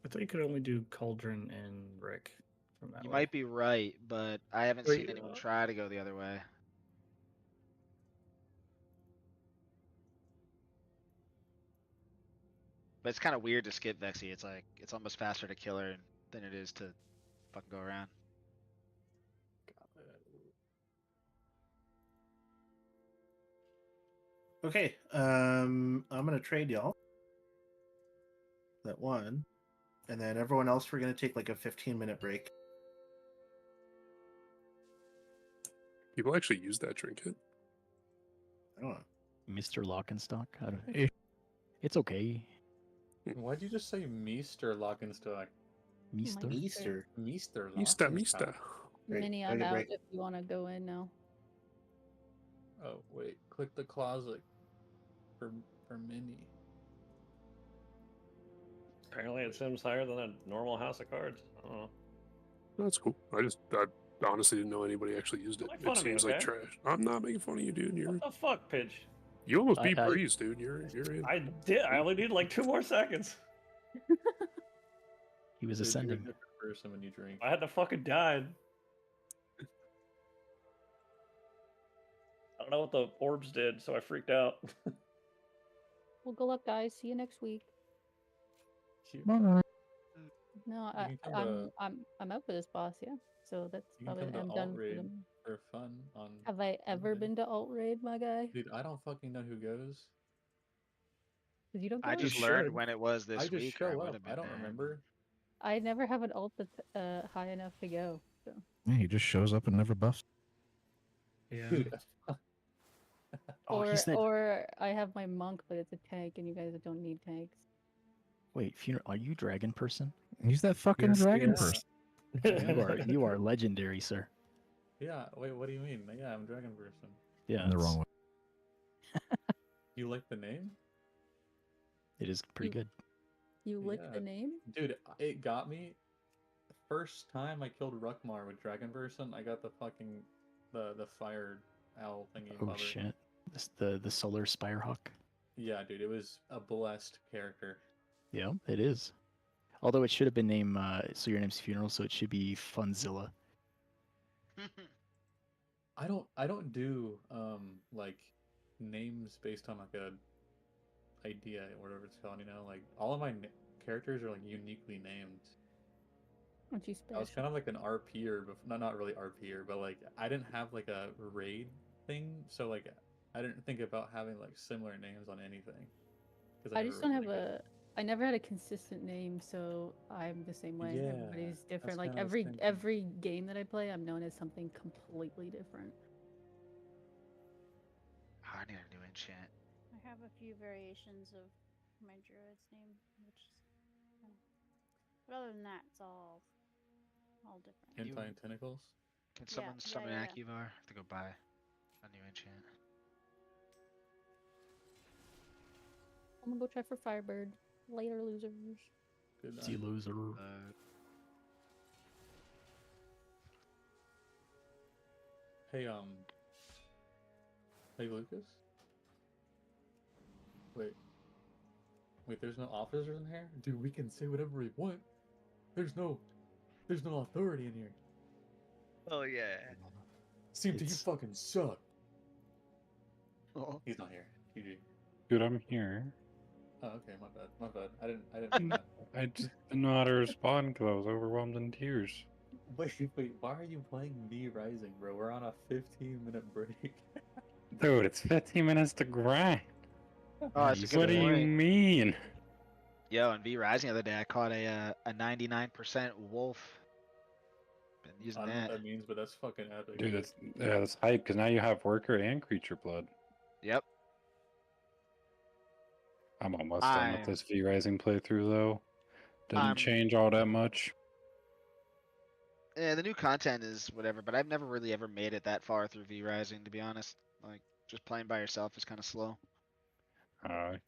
thought you could only do Cauldron and Rick from that You way. might be right, but I haven't Wait, seen anyone try to go the other way. But it's kind of weird to skip Vexy. It's like, it's almost faster to kill her than it is to fucking go around. Okay, I'm gonna trade y'all that one, and then everyone else we're gonna take like a 15-minute break. People actually use that trinket. I don't know. Mr. Lockenstock. I don't. It's okay. Why'd you just say Meester Lockenstock? Meester. Easter. Meester Mista, Lockenstock. Mista. Great. Minnie, Gotta I'm get out break. if you want to go in now. Oh wait, click the closet for Minnie. Apparently, it seems higher than a normal house of cards. I don't know. That's cool. I honestly didn't know anybody actually used it. Don't make fun It of me, seems like okay? trash. I'm not making fun of you, dude. What the fuck, Pidge? You almost beat I- Breeze, dude. You're in. I did. I only need like 2 more seconds. He was Dude, you're a ascending. different person when you drink. I had to fucking die. I don't know what the orbs did, so I freaked out. Well, good luck, guys. See you next week. You No, can come I'm out for this boss. Yeah, so that's can probably come to I'm Alt done for Raid them. for fun on. Have I ever Monday. been to Alt Raid, my guy? Dude, I don't fucking know who goes. 'Cause you don't. I go? just You learned should. when it was this I just week. Or I show would up. have been I don't there. remember. I never have an alt that's high enough to go. So. Yeah, he just shows up and never buffs. Yeah. Dude, Oh, or he's that. or I have my monk, but it's a tank, and you guys don't need tanks. Wait, are you dragon person? He's that fucking Yes, dragon yes. person. You are legendary, sir. yeah. Wait, what do you mean? Yeah, I'm a dragon person. Yeah, In the wrong way. You like the name? It is pretty good. You lick Yeah. the name? Dude, it got me. The first time I killed Ruckmar with Dragon Person, I got the fucking the fire owl thingy. Oh bubber. shit! The solar spirehawk. Yeah, dude, it was a blessed character. Yeah, it is. Although it should have been named. So your name's Funeral, so it should be Funzilla. I don't do like names based on like a idea or whatever it's called. You know, like all of my characters are like uniquely named. Aren't you I was special? kind of like an RPer, but not really RPer, but like I didn't have like a raid thing, so like I didn't think about having like similar names on anything. 'Cause I never just don't really have did. I never had a consistent name, so I'm the same way. Yeah, Everybody's that's different. Like kinda the same thing. every game that I play, I'm known as something completely different. Oh, I need a new enchant. I have a few variations of my druid's name, which is but other than that, it's all different. Hentai and tentacles. Can Yeah, someone yeah, summon yeah. Akivar? I have to go buy a new enchant. I'm gonna go try for Firebird. Later, losers. Good See night. loser. Hey, hey Lucas. Wait, there's no officers in here, dude. We can say whatever we want. There's no authority in here. Oh yeah. Seem to you It's- fucking suck. Oh. He's not here. GG. Dude, I'm here. Oh, okay, my bad. My bad. I didn't know that. I just didn't know how to respond because I was overwhelmed in tears. Wait, why are you playing V Rising, bro? We're on a 15-minute break. Dude, it's 15 minutes to grind. Oh, that's a good What do you point. mean? Yo, in V Rising the other day, I caught a 99% wolf. Been I using don't know what that. that means, but that's fucking epic. Dude, that's hype because now you have worker and creature blood. Yep. I'm almost done with I'm- this V Rising playthrough though. Didn't I'm- change all that much. Yeah, the new content is whatever, but I've never really ever made it that far through V Rising, to be honest. Like, just playing by yourself is kind of slow.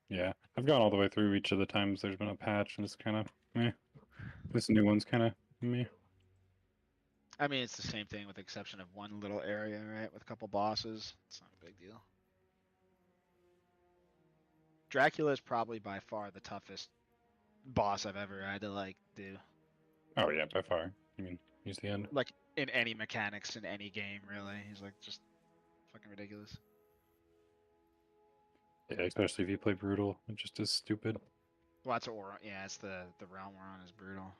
Yeah, I've gone all the way through each of the times there's been a patch, and it's kind of meh. This new one's kind of meh. I mean, it's the same thing with the exception of one little area, right? With a couple bosses. It's not a big deal. Dracula is probably by far the toughest boss I've ever had to like do. Oh yeah, by far. I mean, he's the end. Like in any mechanics in any game, really. He's like just fucking ridiculous. Yeah, especially if you play brutal, it just is stupid. Well, that's what we're on. Yeah, it's the realm we're on is brutal.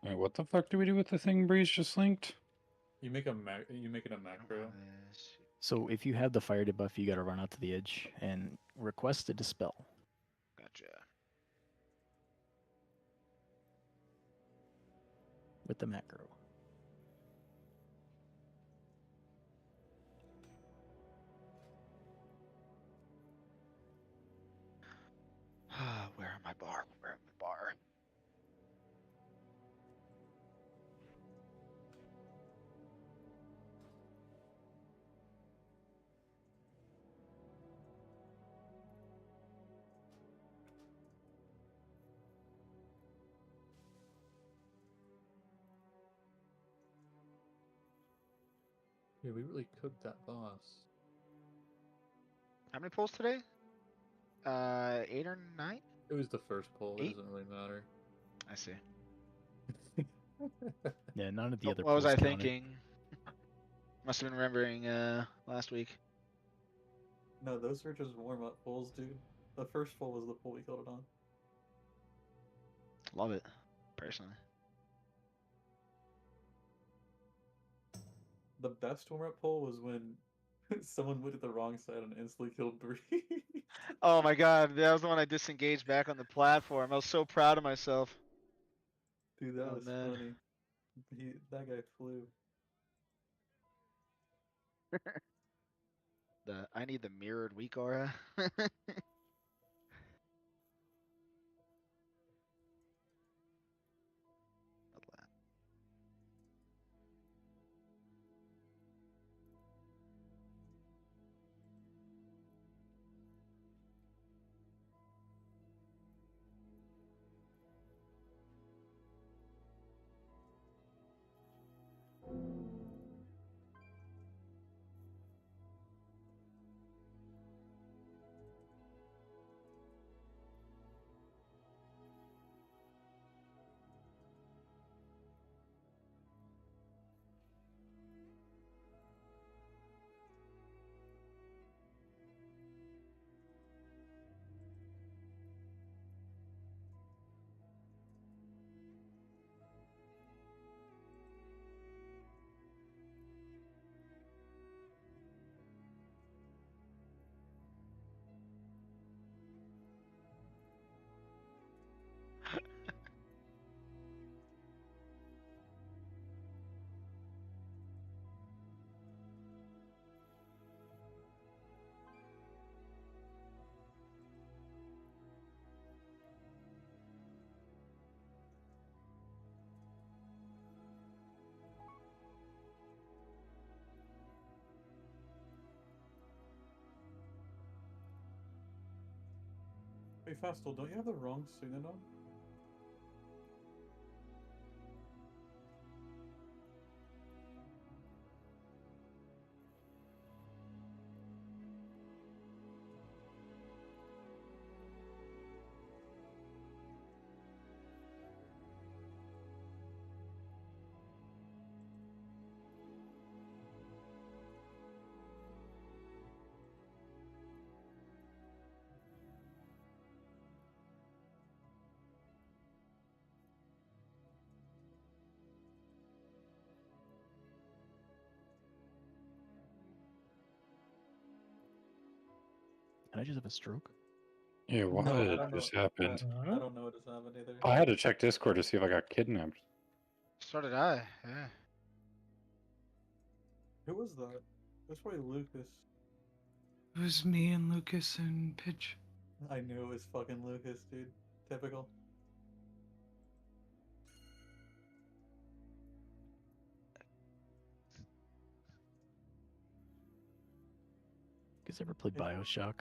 Alright, what the fuck do we do with the thing Breeze just linked? You make a you make it a macro. So if you have the fire debuff, you gotta run out to the edge and request a dispel Gotcha. with the macro. Where am I bar? Where am I bar? Yeah, we really cooked that boss. How many pulls today? 8 or 9? It was the first pull. It 8? doesn't really matter. I see. Yeah, none of the other. What was I pulls counted. thinking? Must have been remembering last week. No, those are just warm up pulls, dude. The first pull was the pull we killed it on. Love it, personally. The best warm up pull was when someone went to the wrong side and instantly killed Bree. Oh my god, that was the one I disengaged back on the platform. I was so proud of myself. Dude, that Oh, was man. funny. That guy flew. I need the mirrored weak aura. Hey, Fastal, don't you have the wrong signet on? Can I just have a stroke? Yeah, what No, I don't know. just happened? I don't know what just happened either. I had to check Discord to see if I got kidnapped. So did I. Yeah. Who was that? That's probably Lucas. It was me and Lucas and Pitch. I knew it was fucking Lucas, dude. Typical. You guys ever played Yeah. Bioshock?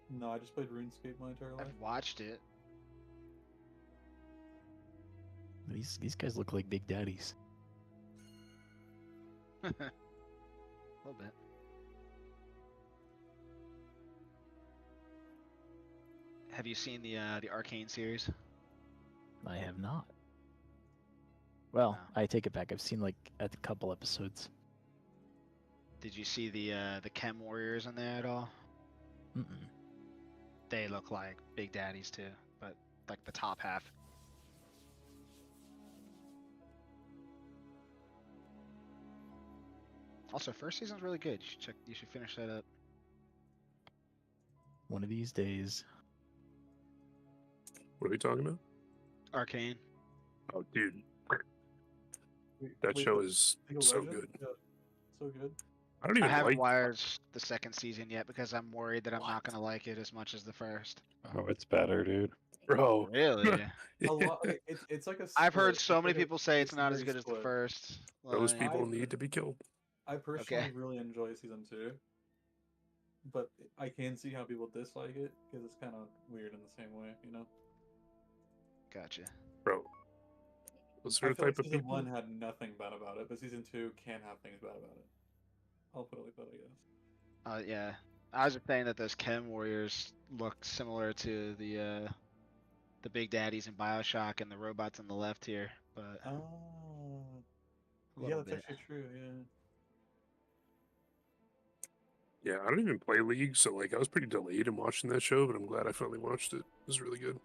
No, I just played RuneScape my entire life. I've watched it. These guys look like big daddies. A little bit. Have you seen the Arcane series? I have not. Well, No. I take it back. I've seen like a couple episodes. Did you see the Chem Warriors in there at all? Mm-mm. They look like big daddies too, but like the top half. Also, first season's really good. You should check. You should finish that up. One of these days. What are we talking about? Arcane. Oh, dude, that show is League of so Legends? good. Yeah, so good. I don't I even haven't like. watched the second season yet because I'm worried that I'm not gonna like it as much as the first. Oh, it's better, dude. Bro, Really? A lot. Okay, it's like a. I've heard split. so It's many like a- people say it's not as very good as the split. first. those like- people I- need to be killed. I personally Okay. really enjoy season 2, but I can see how people dislike it because it's kind of weird in the same way, you know. Gotcha. Bro, those I are the feel like type of season people. 1 had nothing bad about it, but season 2 can have things bad about it. I'll put it like that, I guess. Yeah. I was just saying that those Chem Warriors look similar to the big daddies in BioShock and the robots on the left here, but Oh, a yeah, little that's bit. actually true. Yeah. Yeah, I don't even play League, so like I was pretty delayed in watching that show, but I'm glad I finally watched it. It was really good.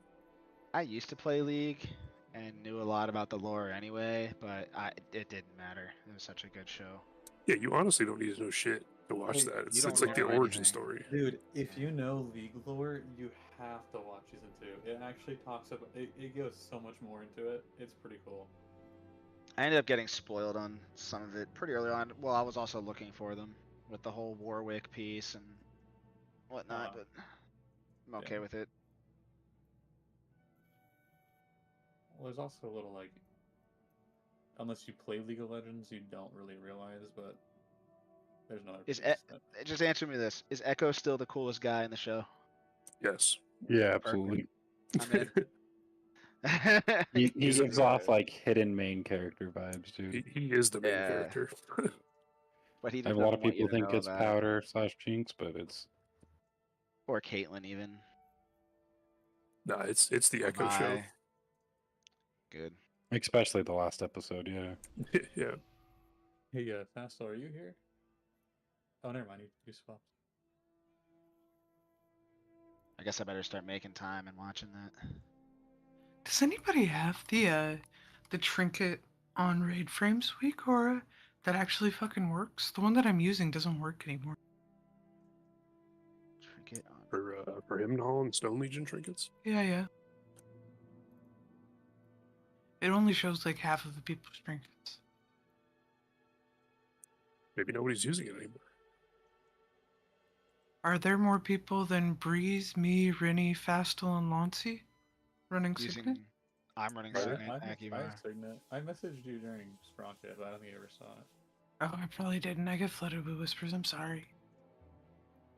I used to play League and knew a lot about the lore anyway, but it didn't matter. It was such a good show. Yeah, you honestly don't need to know shit to watch Hey, that. you don't It's like the know origin anything. story. Dude, if you know League lore, you have to watch season 2. It actually talks about it goes so much more into it. It's pretty cool. I ended up getting spoiled on some of it pretty early on. Well, I was also looking for them with the whole Warwick piece and whatnot, but I'm okay yeah. with it. Well, there's also a little like, unless you play League of Legends, you don't really realize, but there's another Is piece that- Just answer me this: is Echo still the coolest guy in the show? Yes. Yeah, absolutely. I'm in. He gives off like hidden main character vibes, dude. He is the main Yeah. character. But he A just lot doesn't of want you people to think know it's about it. Powder / Jinx, but it's Or Caitlyn even. Nah, it's the Or Echo show. Vi. Good. especially the last episode. Yeah. Yeah. Hey, Fasto, are you here? Oh, never mind. You swapped. I guess I better start making time and watching that. Does anybody have the trinket on Raid Frames Week, Aura, that actually fucking works? The one that I'm using doesn't work anymore. Trinket on. For Hymnal and Stone Legion trinkets. Yeah. It only shows like half of the people's trinkets. Maybe nobody's using it anymore. Are there more people than Breeze, me, Rinny, Fastel, and Launcy running Signet? Using. I'm running I, Signet. I Akibar. Signet. I messaged you during Sprocket, but I don't think you ever saw it. Oh, I probably didn't. I get flooded with whispers. I'm sorry.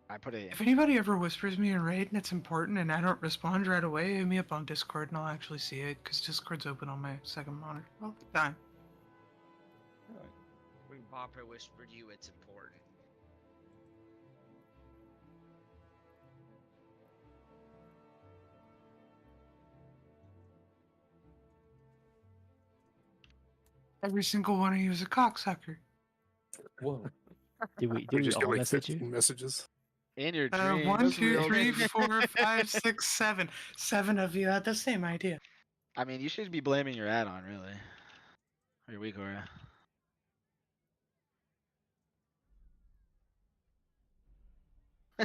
I put it. If anybody ever whispers me in Raid and it's important and I don't respond right away, hit me up on Discord and I'll actually see it, because Discord's open on my second monitor all the time. When Popper whispered you, it's important. Every single one of you is a cocksucker. Whoa. Did We we just all get like message 15 you? messages. In your dreams. 1, those 2, real 3, dreams. 4, 5, 6, 7. 7 of you had the same idea. I mean, you should be blaming your add-on, really. Or your weak aura.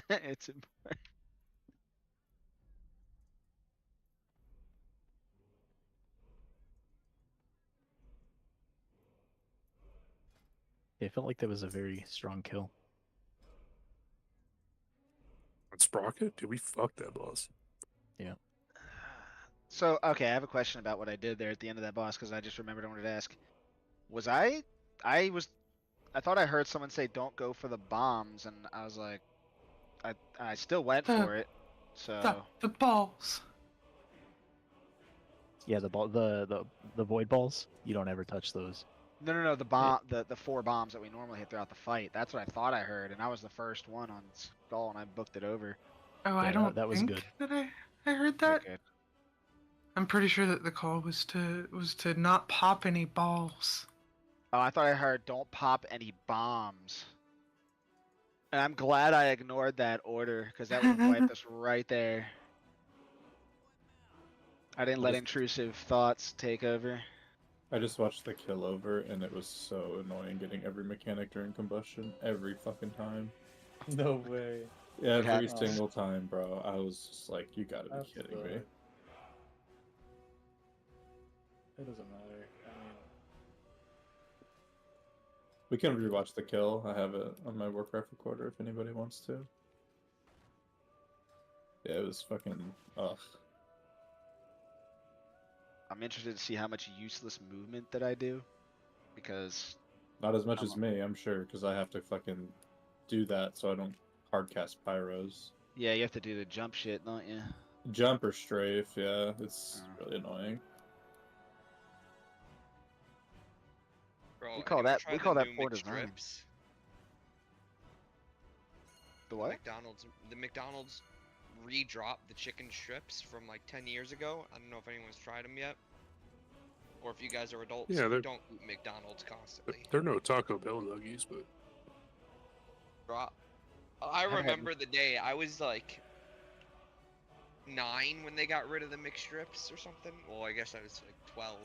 It's important. It felt like that was a very strong kill. On Sprocket? Dude, we fucked that boss. So, okay, I have a question about what I did there at the end of that boss, because I just remembered I wanted to ask. Was I thought I heard someone say don't go for the bombs, and I was like, I still went for it, so. The balls. Yeah, the ball, the void balls. You don't ever touch those. No, the bomb, the 4 bombs that we normally hit throughout the fight. That's what I thought I heard, and I was the first one on Skull, and I booked it over. Oh, I Yeah, don't that was think good. that I heard Okay, that. good. I'm pretty sure that the call was to not pop any balls. Oh, I thought I heard don't pop any bombs. And I'm glad I ignored that order, because that would have wiped us right there. I didn't let intrusive thoughts take over. I just watched the kill over, and it was so annoying getting every mechanic during combustion every fucking time. No way. Every happens. single time, bro. I was just like, you gotta be kidding me. It doesn't matter. I mean, we can rewatch the kill. I have it on my Warcraft recorder if anybody wants to. Yeah, it was fucking ugh. I'm interested to see how much useless movement that I do, because Not as much as me, I'm sure, because I have to fucking do that so I don't hardcast pyros. yeah, you have to do the jump shit, don't you? Jump or strafe, yeah, it's really annoying. Bro, We call anyone that try we the call that new poor design. McStrips? The what? The McDonald's re-dropped the chicken strips from like 10 years ago. I don't know if anyone's tried them yet, or if you guys are adults Yeah, who they're- don't eat McDonald's constantly. They're no Taco Bell nuggies, but Bro, I remember the day I was like 9 when they got rid of the McStrips or something. Well, I guess I was like 12.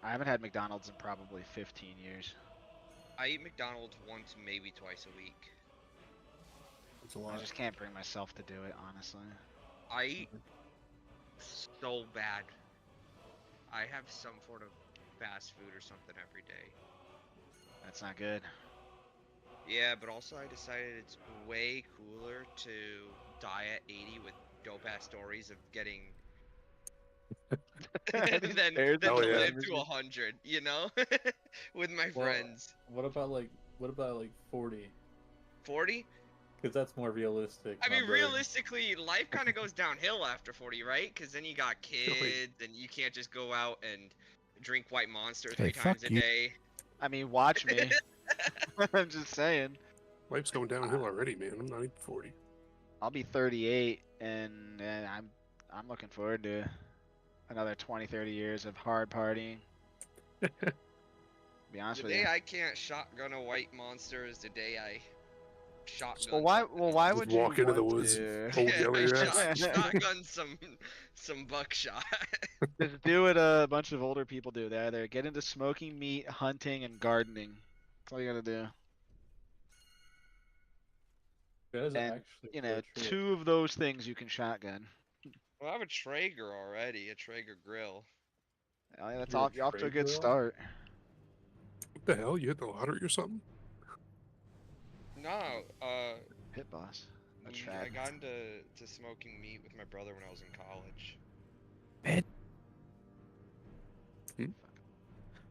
I haven't had McDonald's in probably 15 years. I eat McDonald's once, maybe twice a week. It's a lot. I just can't bring myself to do it, honestly. I eat so bad. I have some sort of fast food or something every day. That's not good. Yeah, but also I decided it's way cooler to die at 80 with dope ass stories of getting than to Hell yeah. live to 100, you know? With my friends. What about like 40? 40? Because that's more realistic. I not mean, very- realistically, life kind of goes downhill after 40, right? Because then you got kids, and you can't just go out and drink White Monster Hey, 3 times fuck a you. day. I mean, watch me. I'm just saying. life's going downhill already, man. I'm not even 40. I'll be 38, and I'm looking forward to another 20, 30 years of hard partying. Be honest The with day you. I can't shotgun a White Monster is the day I shotgun. Well, why Just would you walk into the want woods to? and hold yell at your ass. Shotgun some buckshot. Just do what a bunch of older people do. They either get into smoking meat, hunting, and gardening. That's all you gotta do. That is And actually you know, so true. 2 of those things you can shotgun. Well, I have a Traeger already, a Traeger grill. Oh, yeah, that's You're a all. You're off to a Traeger good grill? start. What the hell? You hit the lottery or something? No, Pit boss. That's I rad. got into smoking meat with my brother when I was in college.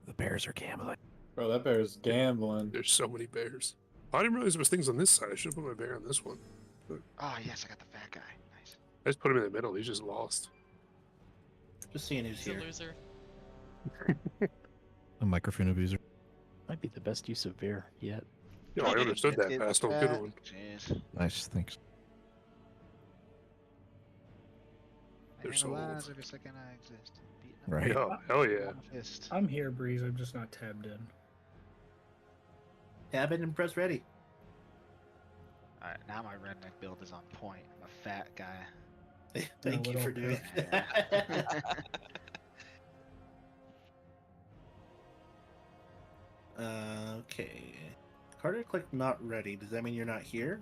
The Bears are gambling. Bro, that bear's gambling. There's so many bears. I didn't realize there was things on this side. I should have put my bear on this one. Oh yes, I got the fat guy. Nice. I just put him in the middle. He's just lost. Just seeing who's He's a here. loser. A microphone abuser. Might be the best use of bear yet. Yo, I understood that It's fast. Oh, fat. good one. Jeez. Nice, thanks. They're I so old. analyze every second I exist. Beating up Right. Yeah, hell yeah. on a fist. I'm here, Breeze. I'm just not tabbed in. Tab it and press ready. Alright, now my redneck build is on point. I'm a fat guy. Thank you little for doing bit. that. Okay. Carter clicked not ready. Does that mean you're not here?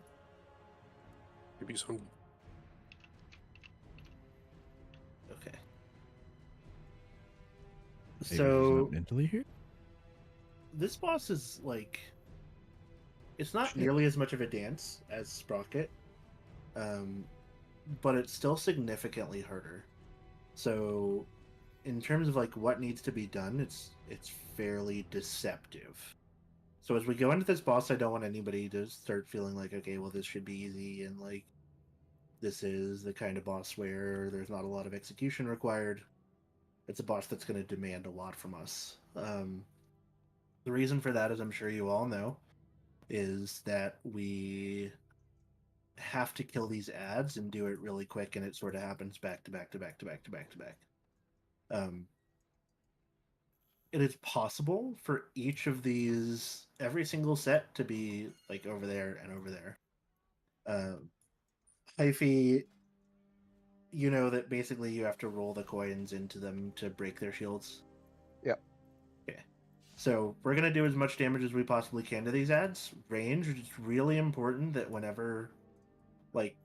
Maybe he's hungry. Okay. Maybe he's So not mentally here. this boss is like, it's not nearly as much of a dance as Sprocket, but it's still significantly harder. So in terms of like what needs to be done, it's fairly deceptive. So as we go into this boss, I don't want anybody to start feeling like, okay, well, this should be easy, and like This is the kind of boss where there's not a lot of execution required. It's a boss that's going to demand a lot from us. The reason for that, as I'm sure you all know, is that we have to kill these ads and do it really quick, and it sort of happens back to back to back to back to back to back. It is possible for each of these, every single set, to be like over there and over there. Hyphy, you know that basically you have to roll the coins into them to break their shields. Yep. Okay. So we're going to do as much damage as we possibly can to these ads. Range, it's really important that whenever, like,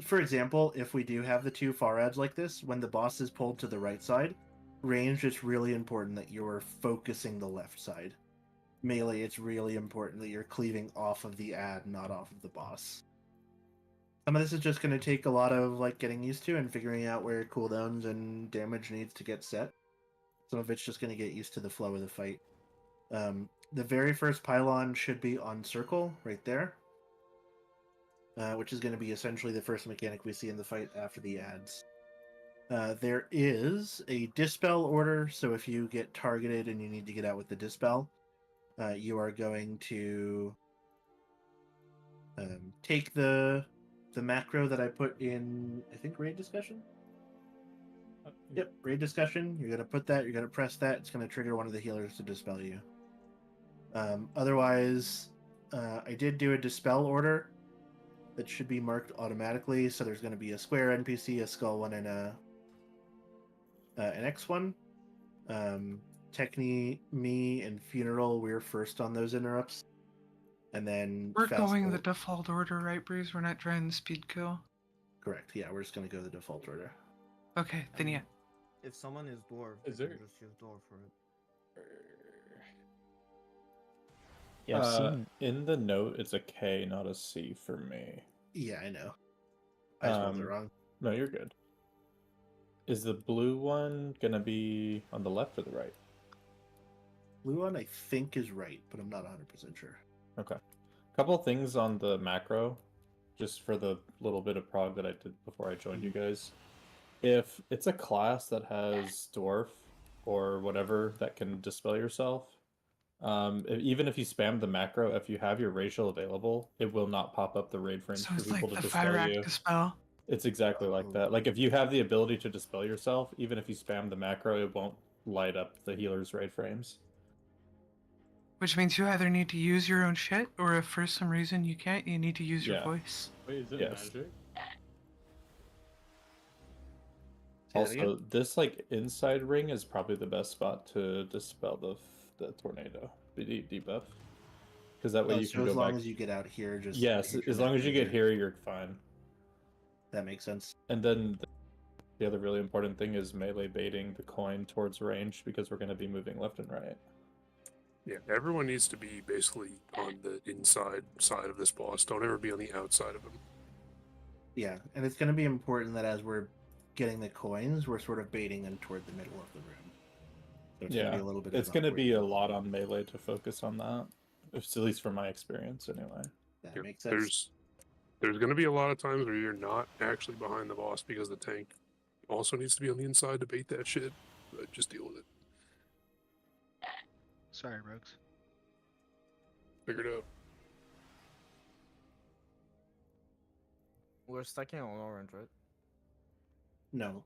for example, if we do have the two far ads like this, when the boss is pulled to the right side, range, it's really important that you're focusing the left side. Melee, it's really important that you're cleaving off of the ad, not off of the boss. Some of this is just going to take a lot of like getting used to and figuring out where cooldowns and damage needs to get set. Some of it's just going to get used to the flow of the fight. The very first pylon should be on circle, right there. Which is going to be essentially the first mechanic we see in the fight after the ads. There is a dispel order, so if you get targeted and you need to get out with the dispel, you are going to take the macro that I put in, I think, raid discussion? Yep, raid discussion. You're going to put that, you're going to press that, it's going to trigger one of the healers to dispel you. Otherwise, I did do a dispel order that should be marked automatically, so there's going to be a square NPC, a skull one, and an X one. Techni, me, and Funeral, we're first on those interrupts. And then we're going the default order, right, Breeze? We're not trying the speed kill. Correct. Yeah, we're just going to go the default order. Okay, then yeah. If someone is dwarf, Is there just use dwarf for it. Yeah, I've seen... in the note, it's a K, not a C for me. Yeah, I know. I spelled it wrong. No, you're good. Is the blue one gonna be on the left or the right? Blue one, I think, is right, but I'm not 100% sure. Okay. Couple things on the macro, just for the little bit of prog that I did before I joined you guys. If it's a class that has dwarf or whatever that can dispel yourself, even if you spam the macro, if you have your racial available, it will not pop up the raid frames for people to dispel you. Dispel. It's exactly like that. Like if you have the ability to dispel yourself, even if you spam the macro, it won't light up the healer's raid frames. Which means you either need to use your own shit, or if for some reason you can't, you need to use your voice. Wait, is it magic? Also, this like inside ring is probably the best spot to dispel the tornado, the debuff, because that way you can go back. As long as you get out here, just yes, as long as you get here, you're fine. That makes sense. And then the other really important thing is melee baiting the coin towards range, because we're going to be moving left and right. Yeah, everyone needs to be basically on the inside side of this boss. Don't ever be on the outside of him. Yeah, and it's going to be important that as we're getting the coins, we're sort of baiting them toward the middle of the room. So it's going to be a little bit. It's going to be a lot on melee to focus on that, at least from my experience, anyway. That makes sense. There's going to be a lot of times where you're not actually behind the boss because the tank also needs to be on the inside to bait that shit. But just deal with it. Sorry, Rogues. Figured out. We're stacking on orange, right? No.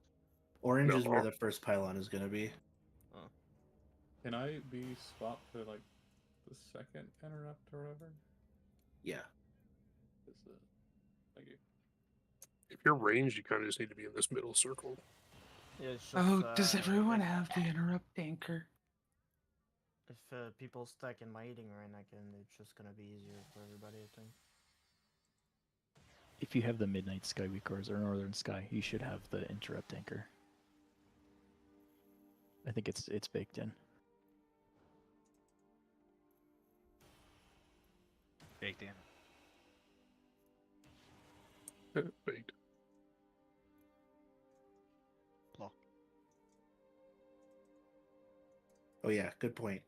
Orange is where the first pylon is going to be. Oh. Can I be swapped to like the second interrupt or whatever? Yeah. Thank you. If you're ranged, you kind of just need to be in this middle circle. Yeah, it's just, Oh, does everyone have the interrupt anchor? If people stack in my eating ring, it's just gonna be easier for everybody, I think. If you have the Midnight Sky Week or Northern Sky, you should have the interrupt anchor. I think it's baked in. Baked in. Baked. Block. Oh yeah, good point.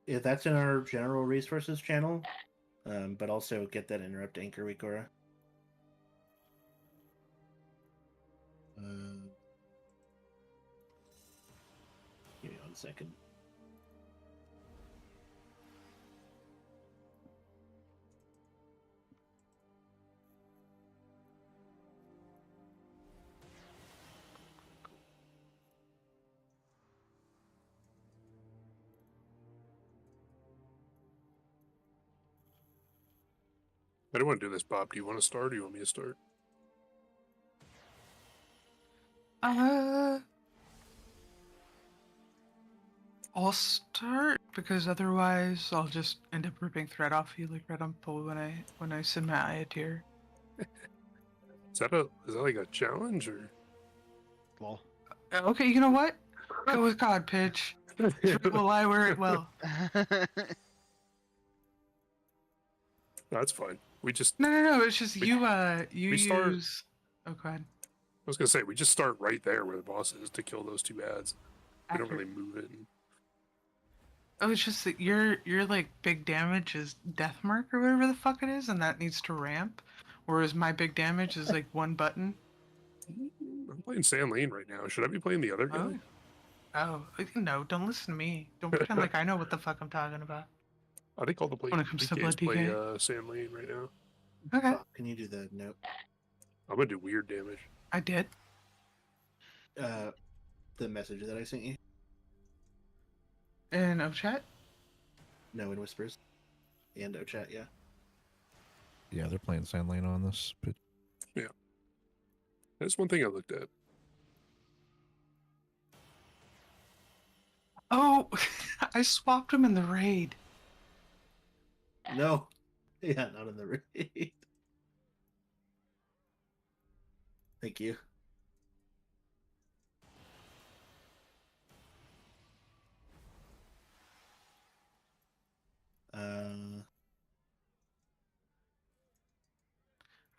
If that's in our general resources channel, but also get that interrupt anchor, Wikora. 1 second. I don't want to do this, Bob. Do you want to start or do you want me to start? I'll start because otherwise I'll just end up ripping thread off you like right on pull when I send my eye tier. Is that like a challenge or? Lol. Okay, you know what? Go with God, pitch. Will I wear it well? That's fine. We just No. It's just you we start- use. Oh, go ahead. I was gonna say we just start right there where the boss is to kill those 2 ads. We don't Accurate. really move it. Oh, it's just that your like big damage is death mark or whatever the fuck it is, and that needs to ramp. Whereas my big damage is like 1 button. I'm playing Sand Lane right now. Should I be playing the other guy? Oh no! Don't listen to me. Don't pretend like I know what the fuck I'm talking about. I think all the When it comes to PKs blood play PK. Sand Lane right now. Okay. Can you do the note? I'm gonna do weird damage. I did. The message that I sent you? In chat? No, in whispers. And chat, yeah. Yeah, they're playing Sand Lane on this. But Yeah. That's one thing I looked at. Oh, I swapped him in the raid. No. Yeah, not in the raid. Thank you.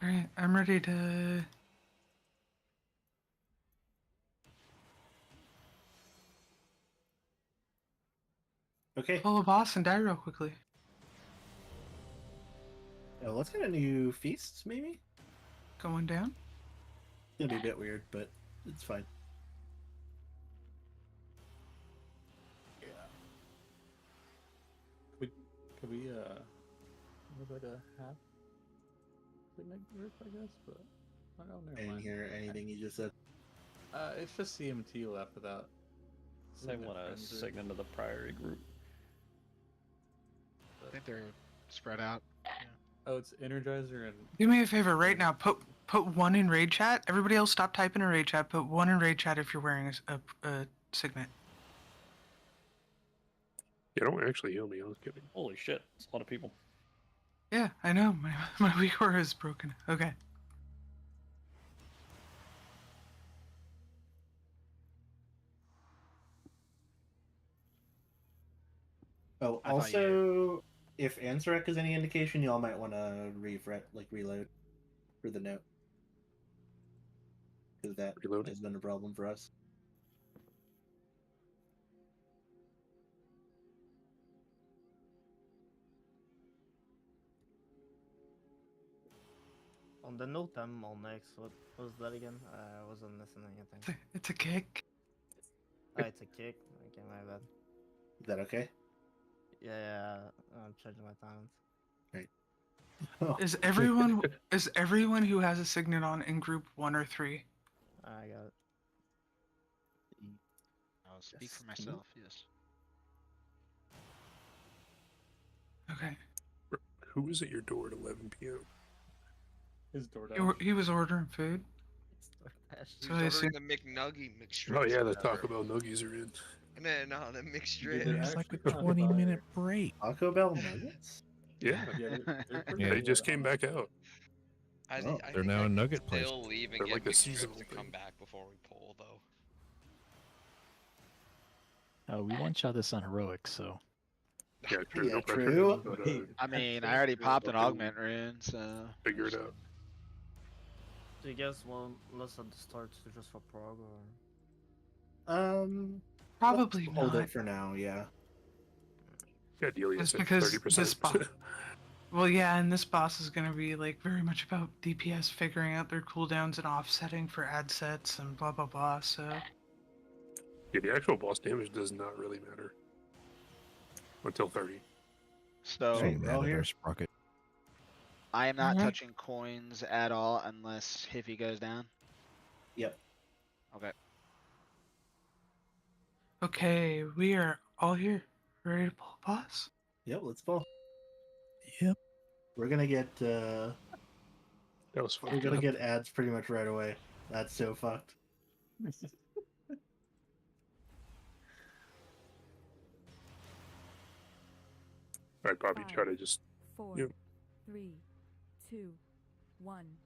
Alright, I'm ready to... Okay. pull a boss and die real quickly. Let's get a new feast, maybe? Going down? It's gonna be a bit weird, but it's fine. Could we was like a half picnic group, I guess, but I don't know. I Never didn't mind. hear anything you just said. It's just CMT left without. They want to sign into the priority group. I think they're spread out. Oh, it's Energizer and. Do me a favor right now. Put 1 in raid chat. Everybody else stop typing in raid chat. Put 1 in raid chat if you're wearing a signet. Yeah, don't actually heal me. I was kidding. Holy shit, it's a lot of people. Yeah, I know. My weak aura is broken. Okay. Oh, I thought also, if Ansarek is any indication, y'all might want to reload for the note. Because that has been a problem for us. On the note I'm on next, what was that again? I wasn't listening anything. It's a kick. It's a kick. Okay, my bad. Is that okay? Yeah, I'm changing my talents. Right. Is everyone who has a signet on in group 1 or 3? I got it. I'll speak for myself, yes. Okay. Who was at your door at 11 p.m.? His DoorDash. He was ordering food. He So was I ordering assume... the McNuggy mixed Oh strips yeah, or the whatever. Taco Bell nuggies are in. No, the mixed Did strips. they There's like a actually talk 20-minute about- break. Taco Bell nuggets? Yeah, they're pretty Yeah. they good just came on- back out. I Oh, I they're think now I a can nugget place. still leave and They're get like a mixed strips seasonal and come thing. back before we pull, though. We one-shot this on heroic, so Yeah, true. Yeah, No pressure. true. But, I mean, I already popped an augment rune, so. figure it out. Do you guys want less at the start just for Prog or? Probably let's hold not. it for now, yeah. Yeah, Delia Just said because 30%. this boss... Well, yeah, and this boss is going to be like very much about DPS figuring out their cooldowns and offsetting for ad sets and blah blah blah, so... Yeah, the actual boss damage does not really matter until 30. So Right, Same we're all added here. our sprocket. I am not Alright. touching coins at all unless Hiffy goes down. Yep. Okay. Okay, we are all here. Ready to pull a boss? Yep, let's pull. Yep. We're gonna get That was we're fucked gonna up. get ads pretty much right away. That's so fucked. Alright, Bobby, try to just. 4, Yep. 3, 2, 1.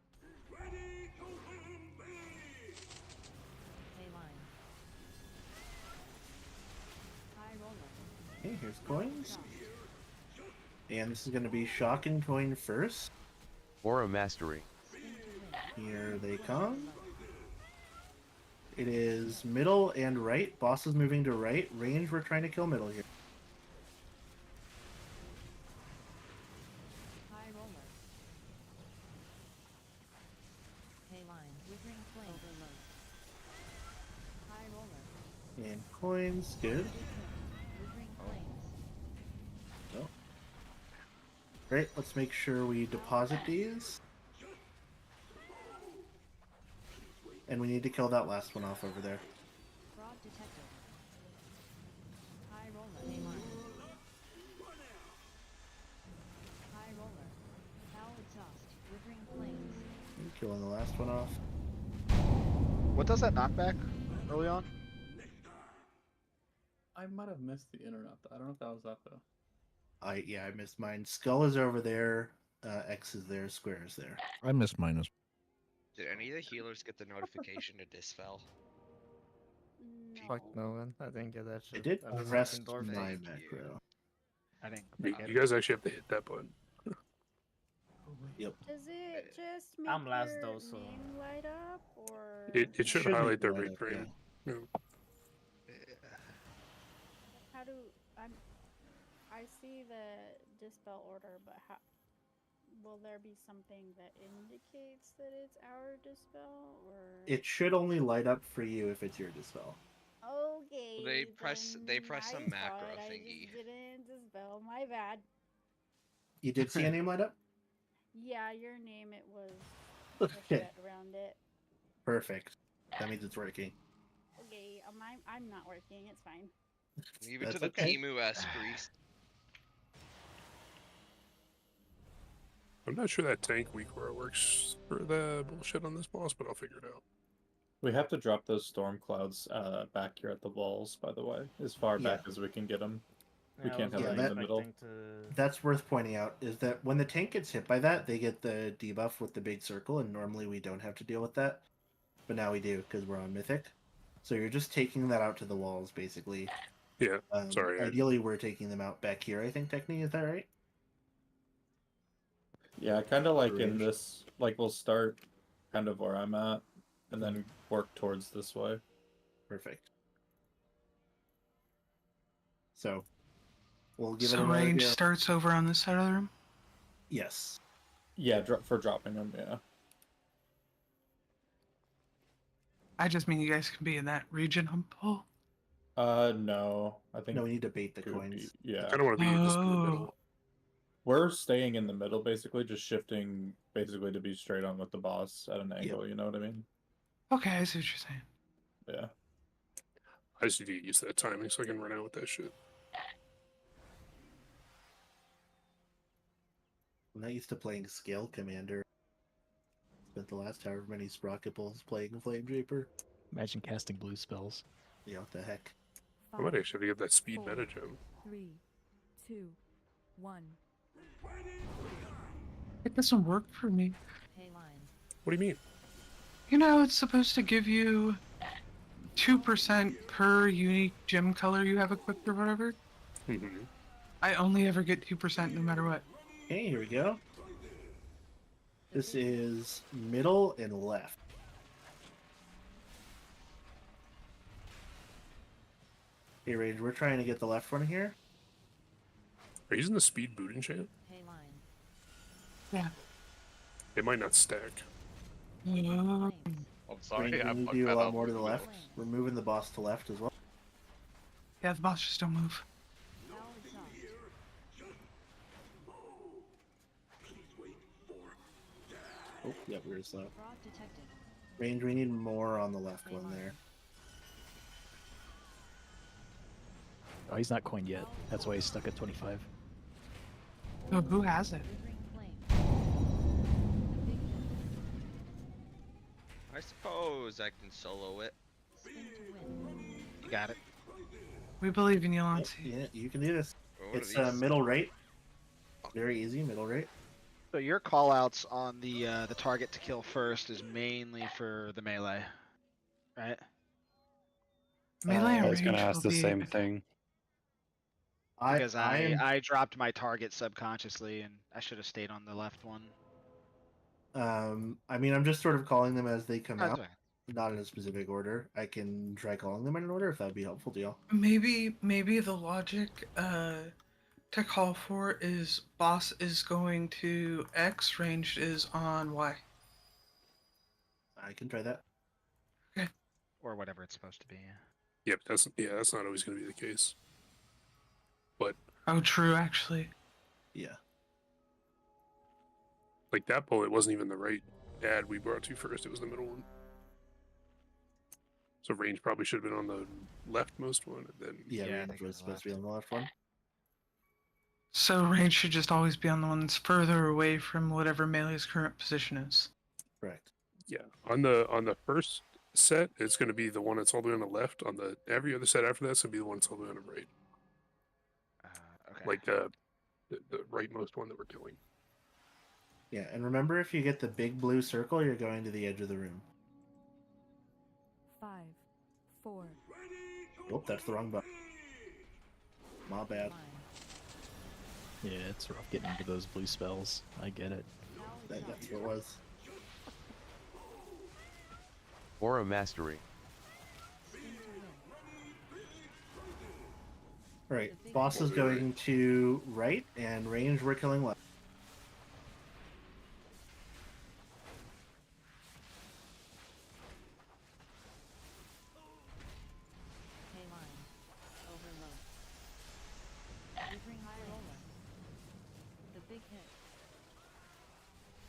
Okay, here's coins. And this is gonna be shock and coin first. Aura Mastery. Here they come. It is middle and right. Boss is moving to right. Range, we're trying to kill middle here. High roller. Hayline. Withering flame. Overload. High roller. And coins, good. Withering flames. Oh. Great, let's make sure we deposit these. And we need to kill that last one off over there. Fraud detected. High roller. Hayline. High roller. Foul exhaust. Withering flames. And killing the last one off. What does that knockback early on? I might have missed the internet. I don't know if that was that though. I missed mine. Skull is over there. X is there. Square is there. I missed mine as Did any of the healers get the notification to dispel? Fuck no, man. I didn't get that I shit. did I was press fucking Dorf. my macro. I didn't. You guys actually have to hit that button. Yep. Does it just make I'm last your though, so name light up, or It should Shouldn't highlight the light rate up, frame. yeah. Yeah. how do I see the dispel order, but how will there be something that indicates that it's our dispel, or It should only light up for you if it's your dispel. okay? They press then some my macro fault, I thingy. just didn't dispel. My bad. You did see a name light up? Yeah, your name, it was a Okay. thread around it. Perfect. That means it's working. Okay, I'm not working. It's fine. Leave it That's to the okay. Timu-esque priest. I'm not sure that tank weak where it works for the bullshit on this boss, but I'll figure it out. We have to drop those storm clouds back here at the walls, by the way, as far Yeah. back as we can get them. We Yeah, I can't was have Yeah, them in the middle. expecting to- That's worth pointing out is that when the tank gets hit by that, they get the debuff with the big circle, and normally we don't have to deal with that. But now we do because we're on Mythic. So you're just taking that out to the walls, basically. Yeah, sorry. Ideally, we're taking them out back here, I think, technically. Is that right? Yeah, kind of like in Range. this, like we'll start kind of where I'm at, and then work towards this way. Perfect. So, we'll give it So another range go. starts over on this side of the room? Yes. Yeah, for dropping them, yeah. I just mean you guys can be in that region on pull. No. I think No, we need to bait the it would coins. be- yeah. I don't want to be just in the middle. Oh. We're staying in the middle, basically, just shifting, basically, to be straight on with the boss at an angle, you know what I mean? Okay, I see what you're saying. Yeah. I just need to get used to that timing so I can run out with that shit. I'm not used to playing Scale Commander. Spent the last however many sprocket pulls playing Flame Draper. Imagine casting blue spells. Yeah, what the heck? I might actually have to get that speed 4, meta gem. 3, 2, 1. It doesn't work for me. Hayline. What do you mean? You know, it's supposed to give you 2% per unique gem color you have equipped or whatever. Mm-hmm. I only ever get 2% no matter what. Okay, here we go. This is middle and left. Hey, Rage, we're trying to get the left one here. Are you using the speed boot enchant? Hayline. Yeah. It might not stack. Oh. I'm sorry, Green, I can you fucked do a that lot up more to the with left? We're moving the boss to left as well. Yeah, the boss just don't move. Power exhaust. Oh, yeah, we were slow. Fraud detected. Range, we need more on the left Play one line. there. Oh, he's not coined yet. That's why he's stuck at 25. Oh, who has it? Withering flame. The big hit. I suppose I can solo it. Spin to win. You got it. We believe in you, Yep, Lancy. yeah, you can do this. What are It's these? middle right. Very easy, middle right. So your callouts on the target to kill first is mainly for the melee, right? Melee and I was gonna range ask will the be. same thing. Because I am I dropped my target subconsciously and I should have stayed on the left one. I mean, I'm just sort of calling them as they come That's out, fine. not in a specific order. I can try calling them in an order if that'd be helpful to y'all. Maybe the logic to call for is boss is going to X, ranged is on Y. I can try that. Or whatever it's supposed to be. Yeah, but that's not always going to be the case. But Oh, true, actually. Yeah. like that bullet wasn't even the right ad we brought to first; it was the middle one. So range probably should have been on the leftmost one, and then Yeah, Yeah, I range think was it's supposed to be left. on the left one. So range should just always be on the one that's further away from whatever melee's current position is. Correct. yeah, on the first set, it's going to be the one that's all the way on the left. On the every other set after that's going to be the one that's all the way on the right, Okay. like the rightmost one that we're killing. Yeah, and remember, if you get the big blue circle, you're going to the edge of the room. 5, 4. Oh, that's the wrong button. My bad. Line. Yeah, it's rough getting into those blue spells. I get it. Power That's exhaust. what it was. Aura Mastery. Spin to win. Alright, boss is going to right, and range we're killing left. Pay line. Overload. Withering high roller. The big hit.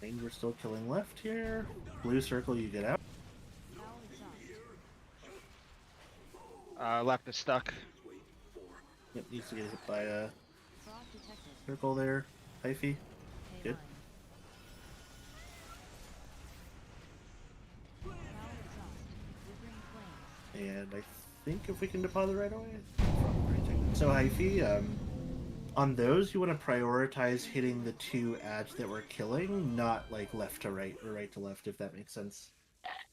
Range we're still killing left here. Blue circle, you get out. Power exhaust. Left is stuck. Yep, needs to get hit by a Fraud detected. circle there. Hyphy. Pay Good. line. Power exhaust. Withering flames. And I think if we can deposit right away. So Hyphy, on those you want to prioritize hitting the two ads that we're killing, not like left to right or right to left, if that makes sense.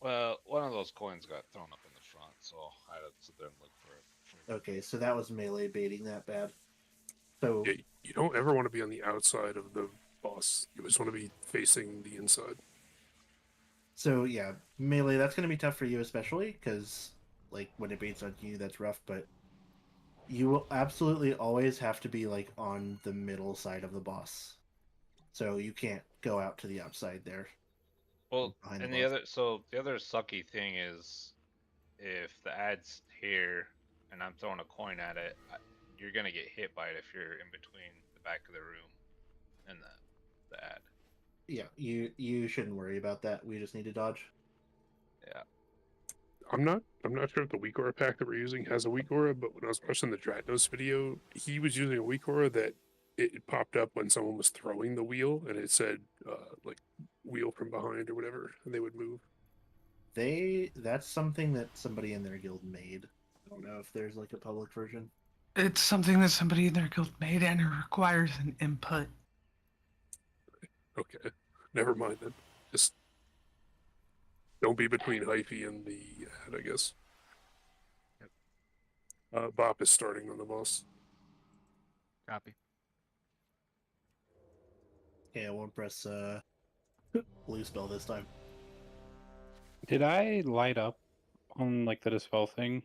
Well, one of those coins got thrown up in the front, so I had to sit there and look for it. Okay, so that was melee baiting that bad. So Yeah, you don't ever want to be on the outside of the boss. You just want to be facing the inside. So yeah, melee, that's going to be tough for you especially, because like when it baits on you, that's rough, but you will absolutely always have to be like on the middle side of the boss. So you can't go out to the outside there. Well, behind and the the boss. other sucky thing is, if the ad's here and I'm throwing a coin at it, you're gonna get hit by it if you're in between the back of the room and the ad. Yeah, you shouldn't worry about that. We just need to dodge. Yeah. I'm not sure if the weak aura pack that we're using has a weak aura, but when I was watching the Dratnos video, he was using a weak aura that it popped up when someone was throwing the wheel, and it said like wheel from behind or whatever, and they would move. That's something that somebody in their guild made. I don't know if there's like a public version. It's something that somebody in their guild made, and it requires an input. Okay, never mind then. Just don't be between Hyphy and the ad, I guess. Bop is starting on the boss. Copy. Okay, I won't press blue spell this time. Did I light up on like the dispel thing?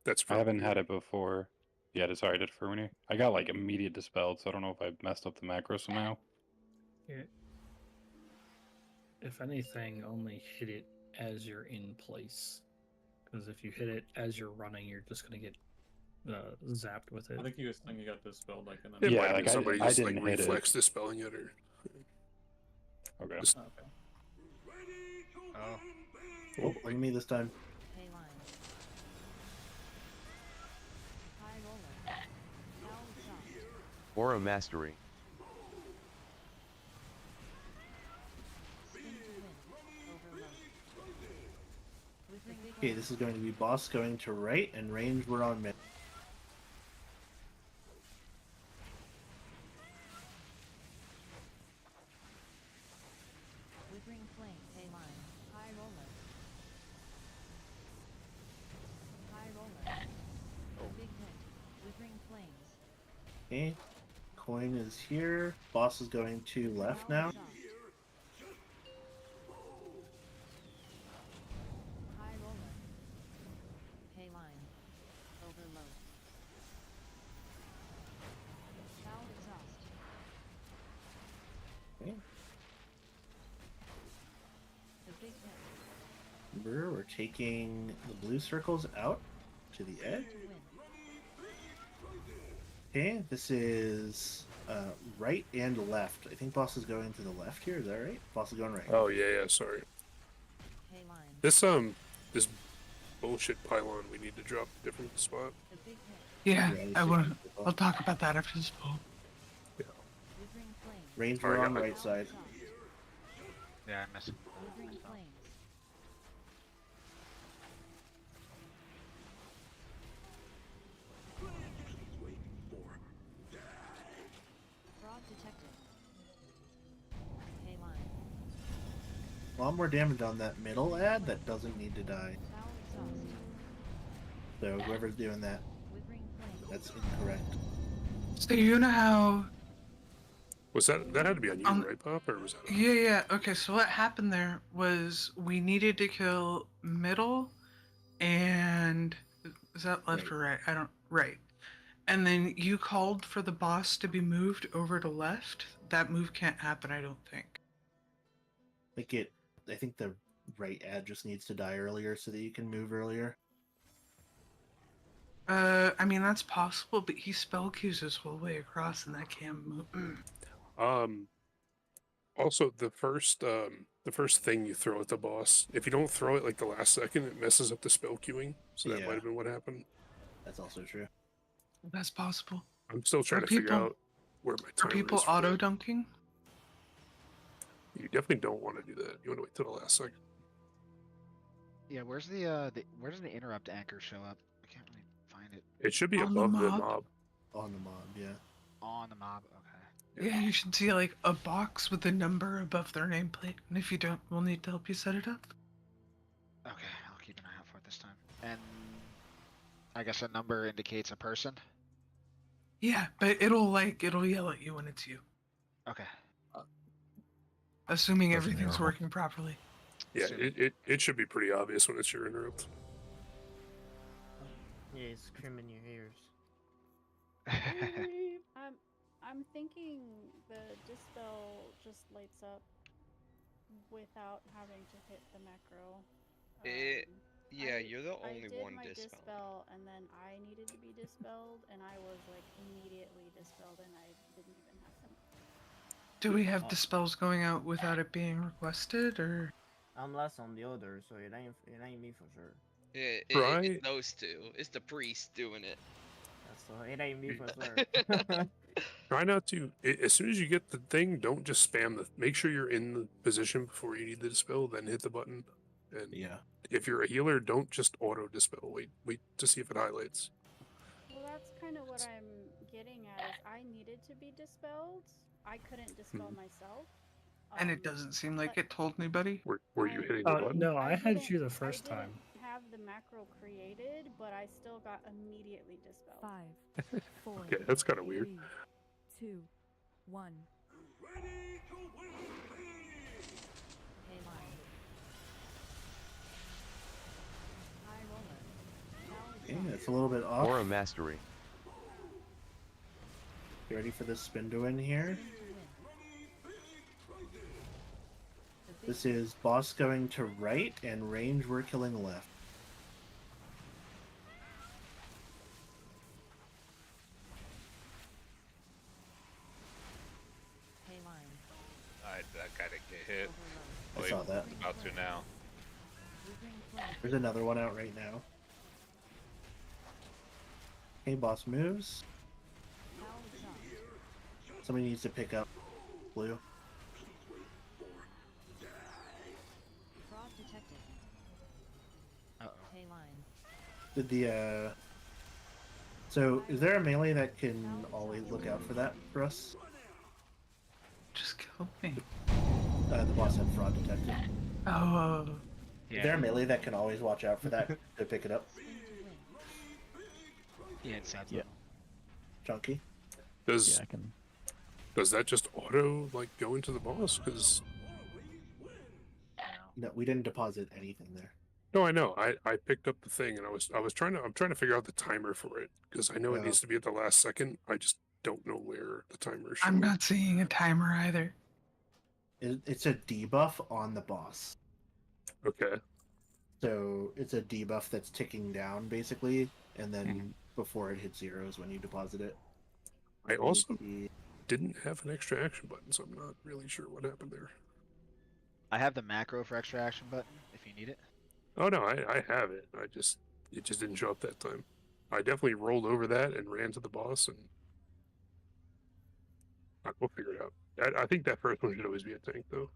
That's I haven't had it before. Yeah, sorry, I did for me. I got like immediate dispelled, so I don't know if I messed up the macro somehow. Yeah. If anything, only hit it as you're in place. Because if you hit it as you're running, you're just gonna get zapped with it. I think he was saying he got dispelled like in It Yeah, might have like been somebody I just like didn't hit it. reflex dispelling it or Okay. just Okay. Oh. Oh, look at me this time. Pay line. High roller. Foul exhaust. Aura Mastery. Spin to win. Overload. Withering Okay, this is going to be boss going to right and range we're on mid. Withering flame. Pay line. High roller. High roller. Big hit. Withering flames. Okay, coin is here. Boss is going to left Foul now. exhaust. High roller. Pay line. Overload. Foul exhaust. Okay. The big hit. We're taking the blue circles out to the edge. To win. Okay, this is right and left. I think boss is going to the left here. Is that right? Boss is going right. oh yeah, sorry. Pay line. This bullshit pylon we need to drop a different spot. The big hit. Yeah, Yeah, I this will. is- I'll talk about that after this poll. Withering flames. Range Alright, we're on got it. right side. Yeah, I missed it. Withering flames. Fraud detected. Pay line. A lot more damage on that middle ad that doesn't need to die. Foul exhaust. So whoever's doing that, Withering flames. that's incorrect. So you know how? Was that had to be on you, Um, right, Pop? Or was that Yeah. Okay, so what happened there was we needed to kill middle, and is that left Right. or right? I don't. Right. And then you called for the boss to be moved over to left. That move can't happen, I don't think. Like I think the right ad just needs to die earlier so that you can move earlier. I mean that's possible, but he spell queues his whole way across, and that can't move. Also, the first thing you throw at the boss, if you don't throw it like the last second, it messes up the spell queuing. So that Yeah. might have been what happened. That's also true. That's possible. I'm still trying Are to figure people- out where my Are timer people is for auto that. dunking? You definitely don't want to do that. You want to wait till the last second. Yeah, where's where does the interrupt anchor show up? I can't really find it. It should be On the above the mob? mob. On the mob, yeah. On the mob. Okay. Yeah, you should see like a box with a number above their nameplate, and if you don't, we'll need to help you set it up. Okay, I'll keep an eye out for it this time. And I guess a number indicates a person. Yeah, but it'll yell at you when it's you, Okay. assuming That's an everything's arrow. working properly. Yeah, it should be pretty obvious when it's your interrupt. Yeah, it's screaming in your ears. I'm thinking the dispel just lights up without having to hit the macro. Yeah, you're the I only did one my dispelling. dispel, and then I needed to be dispelled, and I was like immediately dispelled, and I didn't even have them. Do we have the spells going out without it being requested, or? I'm less on the other, so it ain't me for sure. It's those two. It's the priest doing it. So it ain't me for sure. Try not to. As soon as you get the thing, don't just spam the. Make sure you're in the position before you need the dispel, then hit the button. And yeah, if you're a healer, don't just auto dispel. Wait to see if it highlights. Well, that's kind of what I'm getting at. Is I needed to be dispelled. I couldn't dispel myself. And it doesn't seem like it told anybody. Were you hitting the button? No, I had didn't- you the first I time. didn't have the macro created, but I still got immediately dispelled. 5, 4. Okay, that's kind of weird. 3, 2, 1. Pay line. High roller. Foul okay, it's a little bit off. Aura Mastery. You ready for this spin to win here? This is boss going to right and range we're killing left. literally saw that. about to now. There's another one out right now. Okay, boss moves. Somebody needs to pick up blue. Prog detected. Uh-oh. Hey line. Did the So is there a melee that can always look out for that for us? Just kill me. The boss had fraud detected. Oh. Is there a melee that can always watch out for that to pick it up? Yeah, it sounds Yeah. Chunky. Does Yeah, I can. does that just auto like go into the boss? Because No, we didn't deposit anything there. no, I know. I picked up the thing and I'm trying to figure out the timer for it because I know it Oh. needs to be at the last second. I just don't know where the timer is. I'm not seeing a timer either. It's a debuff on the boss. Okay. So it's a debuff that's ticking down basically, and then before it hits 0 is when you deposit it. I also didn't have an extra action button, so I'm not really sure what happened there. I have the macro for extra action button if you need it. Oh no, I have it. It just didn't show up that time. I definitely rolled over that and ran to the boss, and we'll figure it out. I think that first one should always be a tank, though.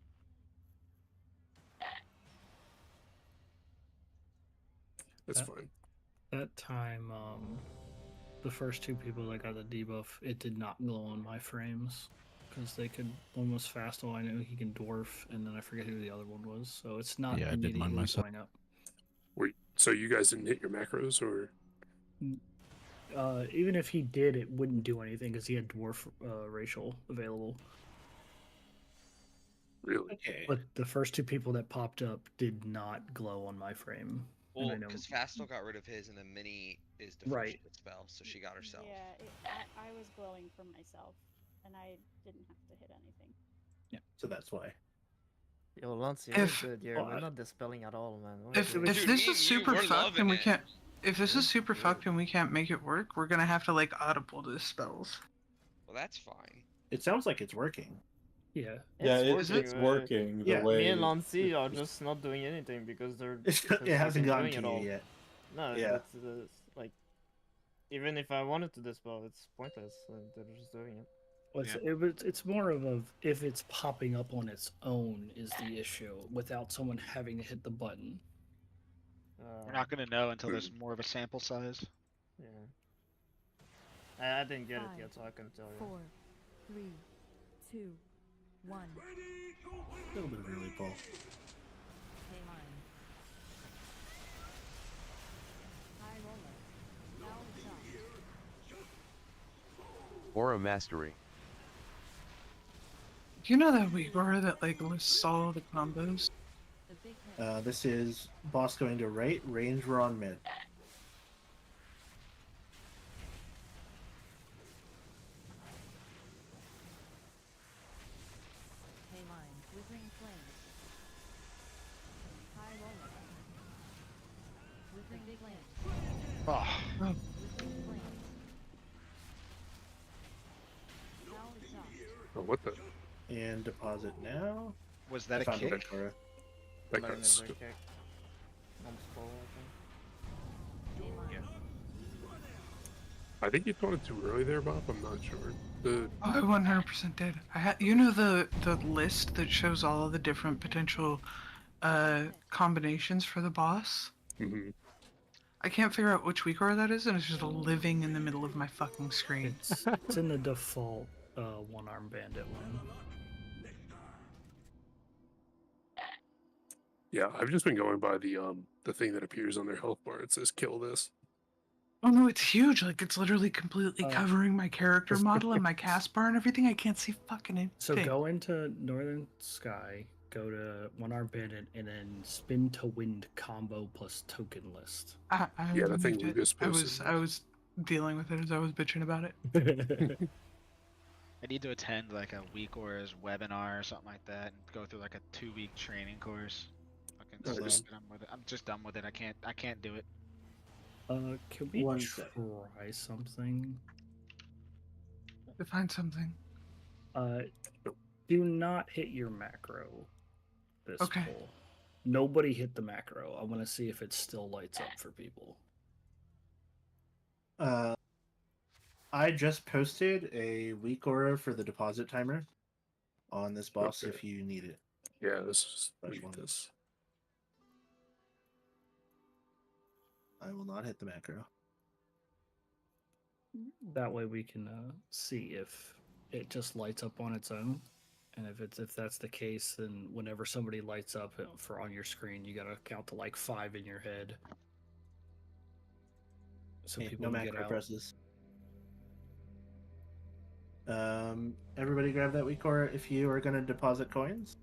That's fine. That time, the first two people that got the debuff, it did not glow on my frames. Because they could, one was Fasto, I know he can dwarf, and then I forget who the other one was. So it's not Yeah, I did mine immediately myself. going up. So you guys didn't hit your macros, or? Even if he did, it wouldn't do anything because he had dwarf racial available. Really? Okay. But the first two people that popped up did not glow on my frame. Well, and I know because Fasto got rid of his, and then Minnie is the Right. first to spell, so she got herself. Yeah, I was glowing for myself, and I didn't have to hit anything. So that's why. Yo, Lance, you're If- good. We're not dispelling at all, man. What If are you if doing? this is super we're fucked loving and we it. can't, if this is super fucked and we can't make it work, we're gonna have to like audible the spells. Well, that's fine. It sounds like it's working. Yeah. Yeah, It's it's working the Yeah, way. Me and Lance are just not doing anything because they're. It because hasn't they're gotten doing to it you all. yet. No, Yeah. it's like, even if I wanted to dispel, it's pointless. They're just doing it. Well, it's more of a if it's popping up on its own is the issue without someone having to hit the button. We're not going to know until there's more of a sample size. Yeah. I didn't get it yet, so I couldn't tell you. 4, 3, 2, 1. A little bit of early pull. Hey line. High roller. Now exhaust. Aura Mastery. Do you know that Uyghur that like lists all the combos? The big hit. This is boss going to right, range we're on mid. Hey line. Withering flames. High roller. Withering flames. Oh. Withering flames. Now exhaust. Oh, what the? And deposit now. Was that I a found kick? Victoria. That Mine got is a skipped. kick. I'm slow, I think. Hey line. I think you thought it too early there, Bob. I'm not sure. The Oh, I 100% did. You know the list that shows all of the different potential combinations for the boss? mhm. I can't figure out which Uyghur that is, and it's just living in the middle of my fucking screen. It's in the default one-arm bandit one. Yeah, I've just been going by the thing that appears on their health bar. It says "kill this." Oh no, it's huge. Like it's literally completely covering my character model and my cast bar and everything. I can't see fucking anything. So go into Northern Sky, go to one-arm bandit, and then spin to wind combo plus token list. I Yeah, the thing removed Lucas it. posted. I was dealing with it as I was bitching about it. I need to attend like a week or his webinar or something like that, and go through like a 2-week training course. Fucking Hold stupid. on. I'm just done with it. I can't do it. Can we One try sec. something? Define something. Do not hit your macro. this Okay. poll. Nobody hit the macro. I want to see if it still lights up for people. I just posted a weak aura for the deposit timer on this boss Okay. if you need it. Yeah, let's just Which leave one? this. I will not hit the macro. That way we can see if it just lights up on its own, and if that's the case, then whenever somebody lights up for on your screen, you gotta count to like 5 in your head, so Okay, people no can get macro out. presses. Everybody grab that weak aura if you are going to deposit coins.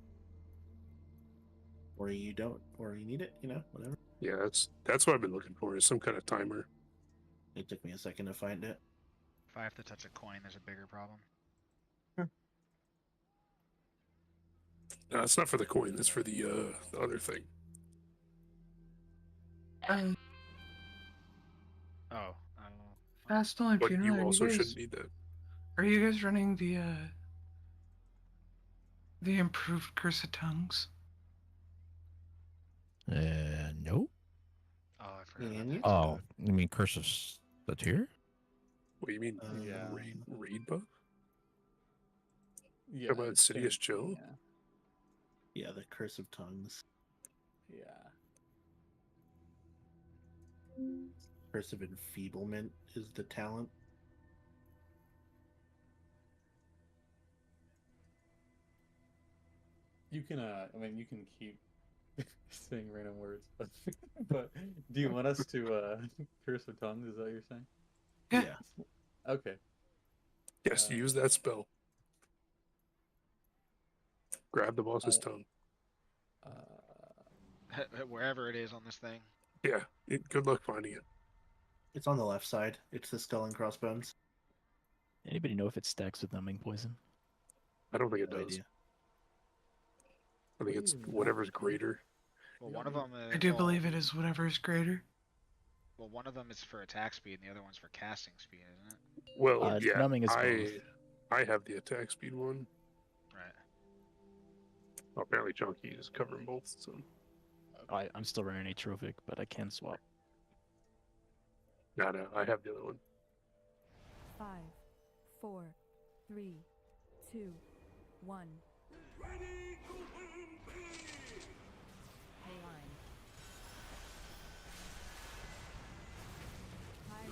Or you don't, or you need it, whatever. Yeah, that's what I've been looking for, is some kind of timer. It took me a second to find it. If I have to touch a coin, there's a bigger problem. No, it's not for the coin, that's for the other thing. Oh. Fast on But funeral. you also shouldn't need that. Are you guys running the improved Curse of Tongues? No. Oh, I forgot about And that. you? Oh, you mean Curse of the Tier? What do you mean? Yeah. Raid buff? Yeah. Talking about Insidious Joe? Yeah, the Curse of Tongues. Yeah. Curse of Enfeeblement is the talent. You can, you can keep saying random words, but do you want us to Curse of Tongues? Is that what you're saying? Yeah. Okay. Yes, use that spell. Grab the boss's tongue. Wherever it is on this thing. Yeah, good luck finding it. It's on the left side. It's the skull and crossbones. Anybody know if it stacks with numbing poison? I don't think it No does. idea. I think it's whatever's greater. Well, one of them is. I do believe it is whatever is greater. Well, one of them is for attack speed, and the other one's for casting speed, isn't it? Well, yeah, numbing is both. I have the attack speed one. Right. Well, apparently Chunky is covering both, so. I'm still running atrophic, but I can swap. No, I have the other one. 5, 4, 3, 2, 1.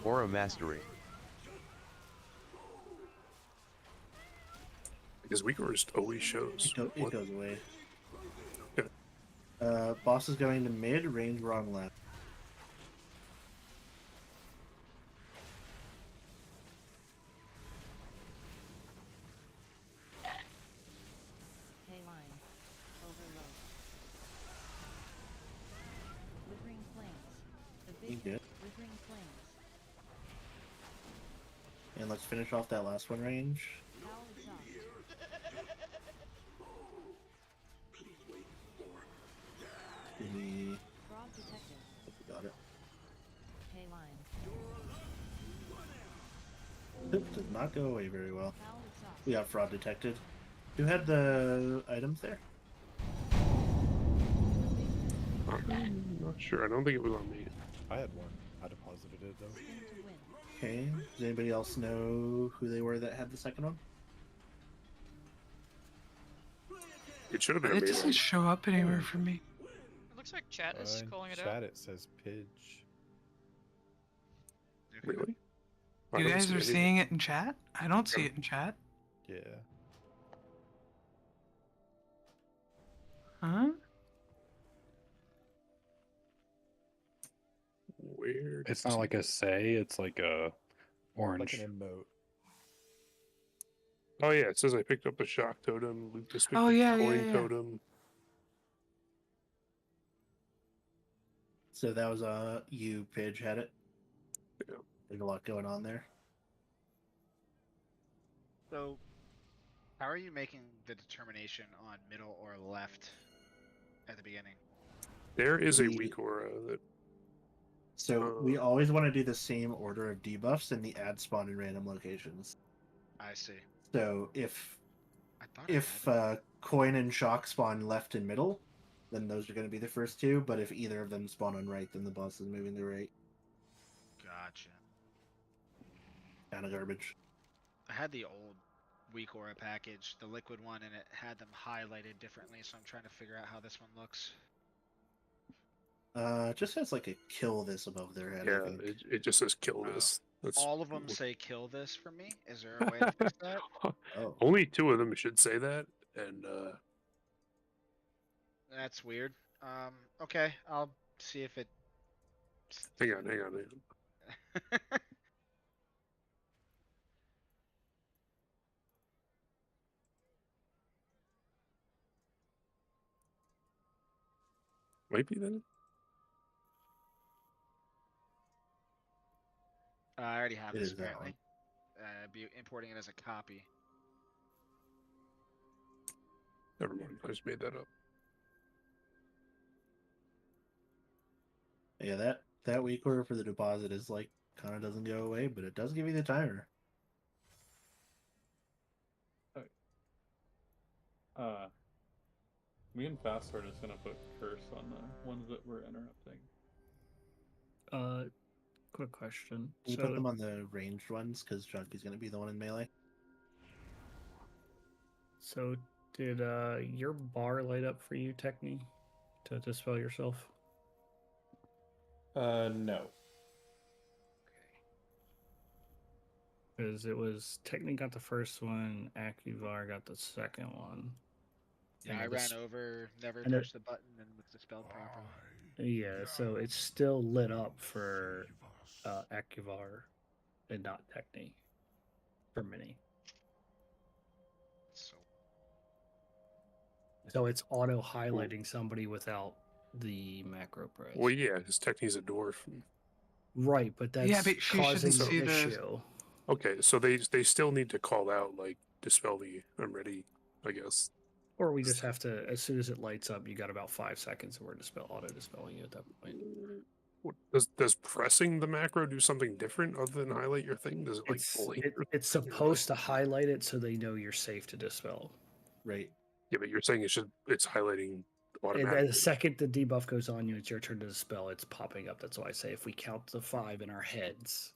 Aura Mastery. Because Weaker just always shows. It goes away. Boss is going to mid, range wrong left. Line. Overload. Withering flames. You good? Withering flames. And let's finish off that last one range. Power exhaust. Prog detected. Got it. Line. It does not go away very well. Power exhaust. We got fraud detected. Who had the items there? I'm not sure. I don't think it was on me. I had one. I deposited it though. Okay. Does anybody else know who they were that had the second one? It should have been It amazing. doesn't show up anywhere for me. It looks like chat is calling it Chat out. it says Pidge. Really? I You don't guys see are anything. seeing it in chat? I don't see it in chat. Yeah. Huh? Where? It's not like a say, it's like a orange. Like an emote. Oh yeah, it says I picked up a shock totem. Lucas picked Oh, up yeah, a yeah, coin yeah. totem. So that was you, Pidge, had it. Yeah. There's a lot going on there. So, how are you making the determination on middle or left at the beginning? There is a weak aura that. So we always want to do the same order of debuffs, and the ads spawn in random locations. I see. So if I thought coin and shock spawn left and middle, then those are going to be the first two. But if either of them spawn on right, then the boss is moving to right. Gotcha. Kind of garbage. I had the old weak aura package, the liquid one, and it had them highlighted differently, so I'm trying to figure out how this one looks. It just has like a kill this above their head. I Yeah, think. it just says kill this. That's All of them say kill this for me. Is there a way to fix that? Oh. Only 2 of them should say that, and That's weird. Okay, I'll see if it. hang on. Might be then. I already have It this is that apparently. Be importing it as a copy. Never mind. I just made that up. Yeah, that weak order for the deposit is like kind of doesn't go away, but it does give you the timer. Me and Fast are just gonna put curse on the ones that we're interrupting. Quick question. Can you put them on the ranged ones because Junky's going to be the one in melee. So, did your bar light up for you, Techni, to dispel yourself? No. Because it was Techni got the first one, Akivar got the second one. Yeah, I ran over, never and touched the button, and was dispelled properly. Yeah, so it's still lit up for Akivar and not Techni for Mini. So it's auto highlighting somebody without the macro press. Well, yeah, his Techni's a dwarf. Right, but that's but she causing shouldn't see the the- issue. Okay, so they still need to call out like dispel the I'm ready, I guess. Or we just have to, as soon as it lights up, you got about 5 seconds and we're auto dispelling you at that point. Does pressing the macro do something different other than highlight your thing? Does it like blink? It's supposed to highlight it so they know you're safe to dispel. Right. Yeah, but you're saying it's highlighting And automatically. the second the debuff goes on you, it's your turn to dispel. It's popping up. That's why I say if we count the 5 in our heads,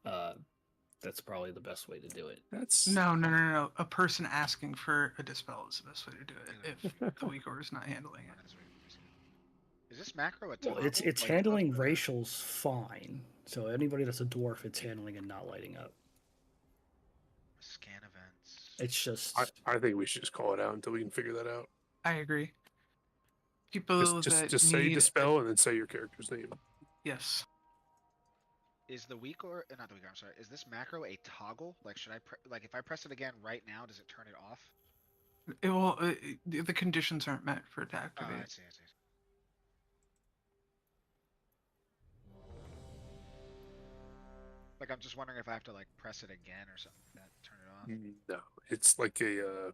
that's probably the best way to do it. That's No. A person asking for a dispel is the best way to do it if the weak order is not handling it. Is this macro a Well, toggle? it's Like, handling racials fine. So anybody that's a dwarf, it's handling and not lighting up. Scan events. It's just I think we should just call it out until we can figure that out. I agree. People that Just say need dispel and then say your character's name. Yes. Is the weak or not the weak? I'm sorry. Is this macro a toggle? Like, should I like if I press it again right now, does it turn it off? It will. The conditions aren't met for it to Oh, activate. I see. Like, I'm just wondering if I have to like press it again or something like that to turn it off. No, it's like a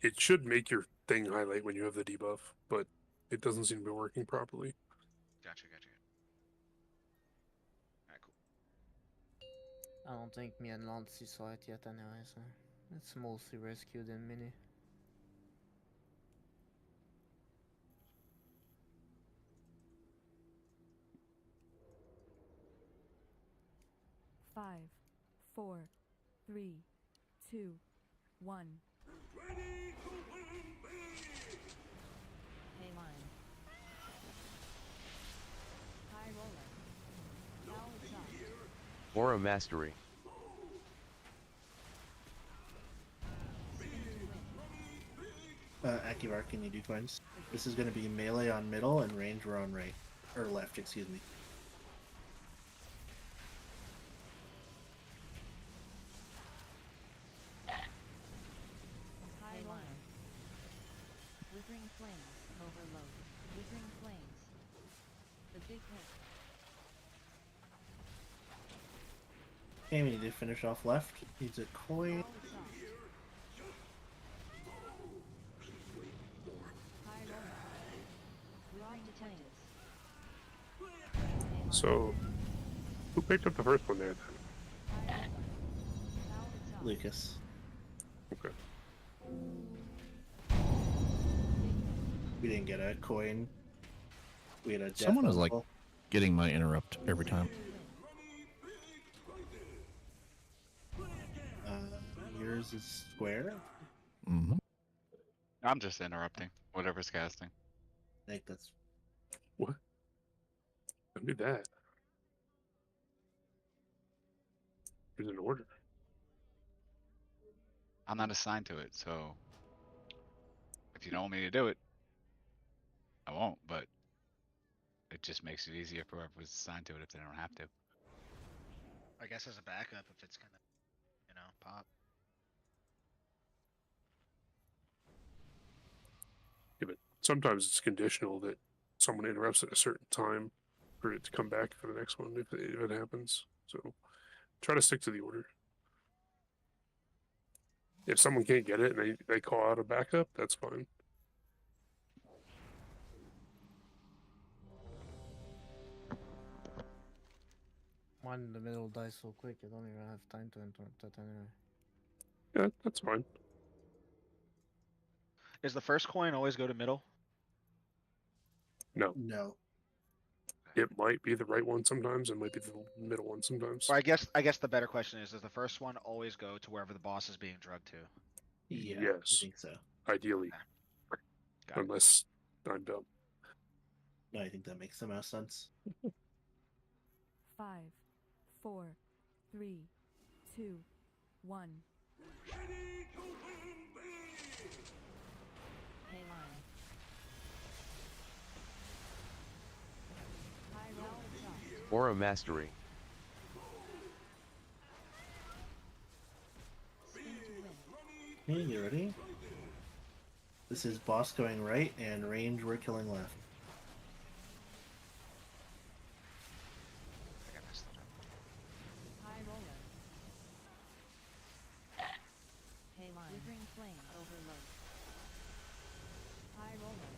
it should make your thing highlight when you have the debuff, but it doesn't seem to be working properly. Gotcha. Alright, cool. I don't think me and Lancy saw it yet anyway, so it's mostly rescued in Mini. Five, 4, 3, 2, 1. Hey line. High roller. Now exhaust. Aura Mastery. Akivar, can you do coins? This is going to be melee on middle and range we're on right. Or left, excuse me. High line. Withering flames. Overload. Withering flames. The big hit. Okay, we need to finish off left. Needs a coin. Now exhaust. High roller. Drop detected. So, who picked up the first one there then? High roller. Now exhaust. Lucas. Okay. We didn't get a coin. We had a death Someone is like level. getting my interrupt every time. Yours is square. Mm-hmm. I'm just interrupting whatever's casting. I think that's What? Don't do that. There's an order. I'm not assigned to it, so if you don't want me to do it, I won't, but it just makes it easier for whoever's assigned to it if they don't have to. I guess as a backup if it's gonna, you know, pop. Yeah, but sometimes it's conditional that someone interrupts at a certain time for it to come back for the next one if it happens. So try to stick to the order. If someone can't get it and they call out a backup, that's fine. One in the middle dies so quick, you don't even have time to interrupt that anyway. Yeah, that's fine. Is the first coin always go to middle? No. No. It might be the right one sometimes, it might be the middle one sometimes. Or I guess the better question is, does the first one always go to wherever the boss is being drugged to? Yeah, Yes. I think so. Ideally. Got it. Unless I'm dumb. No, I think that makes the most sense. 5, 4, 3, 2, 1. Hey line. High roll exhaust. Aura Mastery. Spin to win. Okay, you ready? This is boss going right and range we're killing left. High roller. Hey line. Withering flame overload. High roller.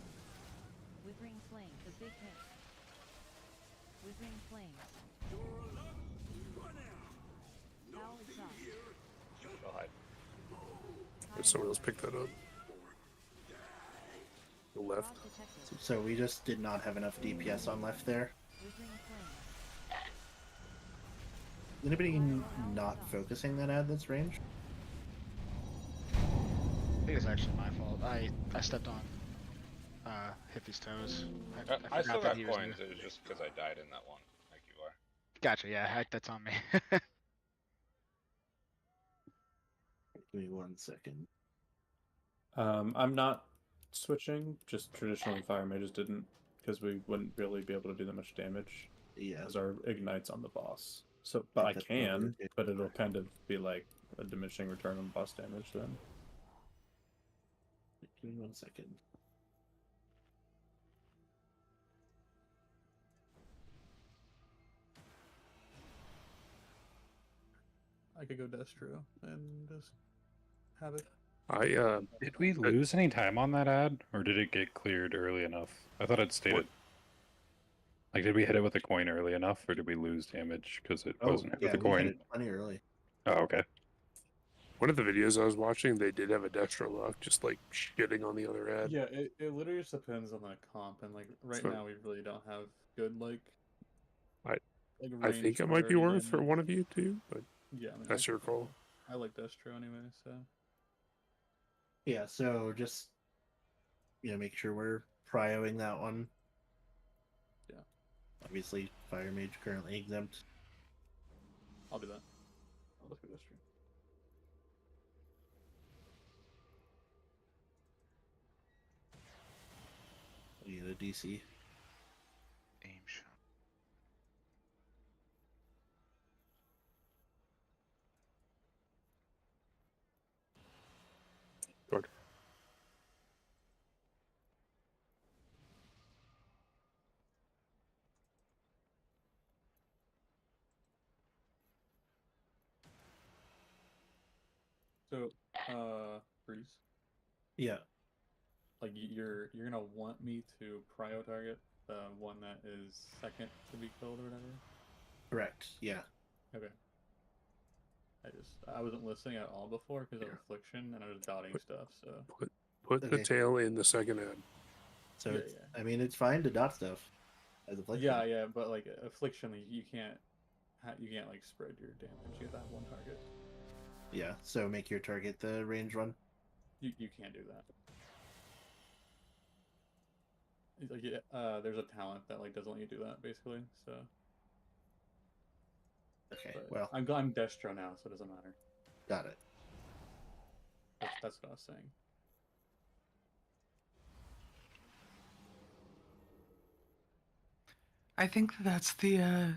Withering flame. The big hit. Withering flames. Foul exhaust. Go hide. If someone else picked that up. The left. Prog detected. So we just did not have enough DPS on left there. Withering flame. Anybody not focusing that ad that's range? I think it's actually my fault. I stepped on Hippie's toes. I forgot still that got he was coins. there. It was just because I died in that one, like you are. Gotcha, yeah, that's on me. Give me 1 second. I'm not switching. Just traditionally, fire mages didn't, because we wouldn't really be able to do that much damage. Yeah. As our ignites on the boss. So, but I That's what we're can, doing. but it'll kind of be like a diminishing return on boss damage then. Give me 1 second. I could go Destro and just have it. Did we lose any time on that ad, or did it get cleared early enough? I thought it stated. Like, did we hit it with a coin early enough, or did we lose damage because it wasn't hit yeah, with a we hit coin? it plenty early. Oh, okay. One of the videos I was watching, they did have a Dexter lock, just like shitting on the other ad. Yeah, it literally just depends on the comp, and like right So- now we really don't have good like. I think it might be worth for one of you too, but Yeah, I mean, that's your call. I like Destro anyway, so. Yeah, so just make sure we're prioing that one. Yeah. Obviously, Fire Mage currently exempt. I'll do that. I'll look at Destro. We get a DC. Aim shot. Good. So, Breeze. Yeah. Like you're gonna want me to prio target the one that is second to be killed or whatever. Correct. Yeah. Okay. I wasn't listening at all before because of affliction and I was dotting stuff. So Put the Okay. tail in the second ad. So Yeah, it's, I mean, it's fine to dot stuff as affliction. Yeah, but like affliction, you can't like spread your damage. You have to have one target. Yeah, so make your target the range one. You can't do that. Like, there's a talent that like doesn't let you do that basically. So. Okay. But well, I'm Destro now, so it doesn't matter. Got it. That's what I was saying. I think that's the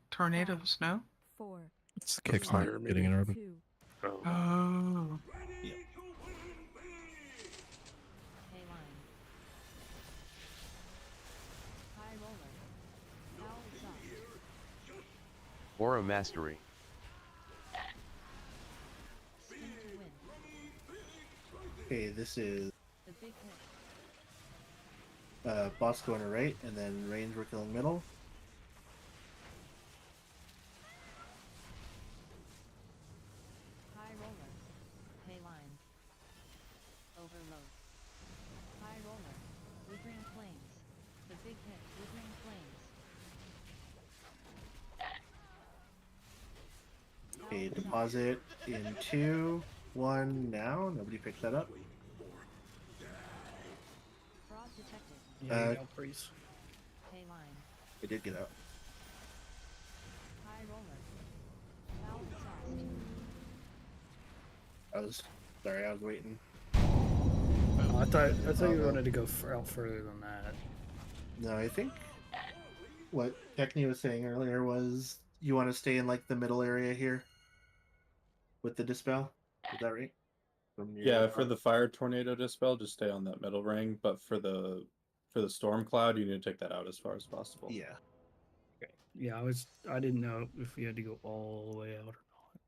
tornadoes. No. 4. It's the The kicks fire, not getting maybe? in orbit. 2. Oh. Oh. Yeah. Hay line. High roller. Foul exhaust. Aura Mastery. Spin to win. Okay, this is The big hit. boss going to right, and then range we're killing middle. High roller. Hay line. Overload. High roller. Withering flames. The big hit. Withering flames. Okay, deposit in 2, 1 now. Nobody picked that up. Fraud detected. Yeah, you got freeze. Hay line. It did get out. High roller. Foul exhaust. Sorry, I was waiting. I thought you wanted to go out further than that. No, I think what Techni was saying earlier was you want to stay in like the middle area here with the dispel. Is that right? Yeah, for the fire tornado dispel, just stay on that middle ring. But for the storm cloud, you need to take that out as far as possible. Yeah. Yeah, I didn't know if we had to go all the way out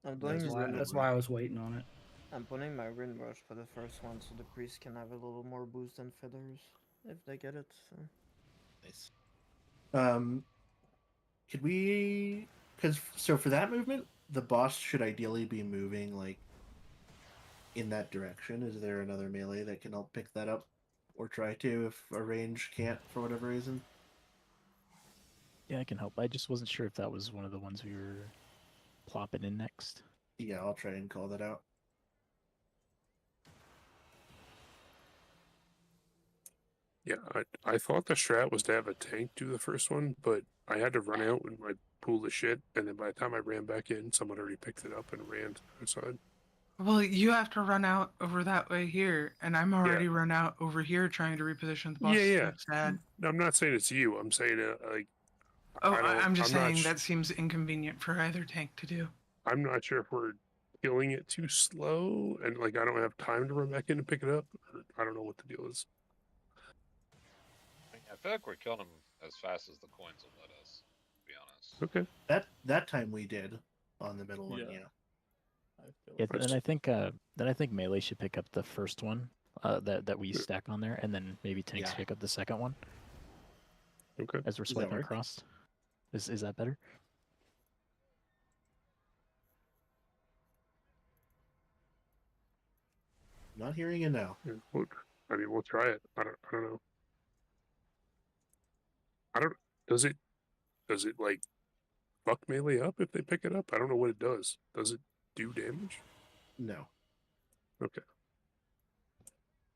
or I'm not. doing That's why I was waiting on it. I'm putting my Wind Rush for the first one, so the priest can have a little more boost than feathers if they get it. So. Nice. Could we? Because for that movement, the boss should ideally be moving like in that direction. Is there another melee that can help pick that up, or try to if a range can't for whatever reason? Yeah, I can help. I just wasn't sure if that was one of the ones we were plopping in next. Yeah, I'll try and call that out. Yeah, I thought the strat was to have a tank do the first one, but I had to run out with my pool of shit, and then by the time I ran back in, someone already picked it up and ran to the side. Well, you have to run out over that way here, and I'm already run out over here trying to reposition the boss next ad. I'm not saying it's you. I'm saying like. Oh, I'm just not saying that seems inconvenient for either tank to do. I'm not sure if we're killing it too slow, and like I don't have time to run back in and pick it up. Or I don't know what the deal is. I feel like we're killing them as fast as the coins will let us, to be honest. Okay. That time we did on the middle one, yeah. Yeah, then I think melee should pick up the first one that we stack on there, and then maybe tanks pick up the second one. Okay. As we're swiping across. Is that better? Not hearing it now. Yeah, we'll try it. I don't know. Does it like fuck melee up if they pick it up? I don't know what it does. Does it do damage? No. Okay.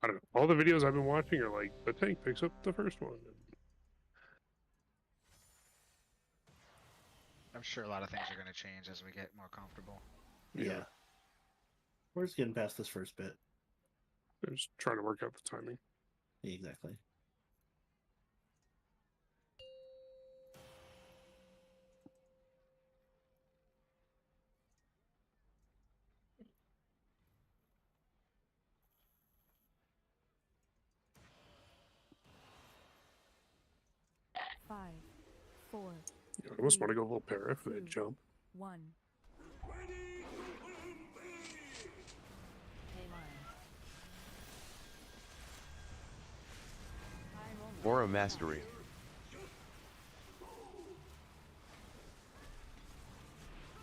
I don't know. All the videos I've been watching are like the tank picks up the first one. I'm sure a lot of things are going to change as we get more comfortable. Yeah. We're just getting past this first bit. Just trying to work out the timing. Exactly. Five, 4. I almost want to go a little para if they jump. 1. Hay line. High roller. Aura Mastery.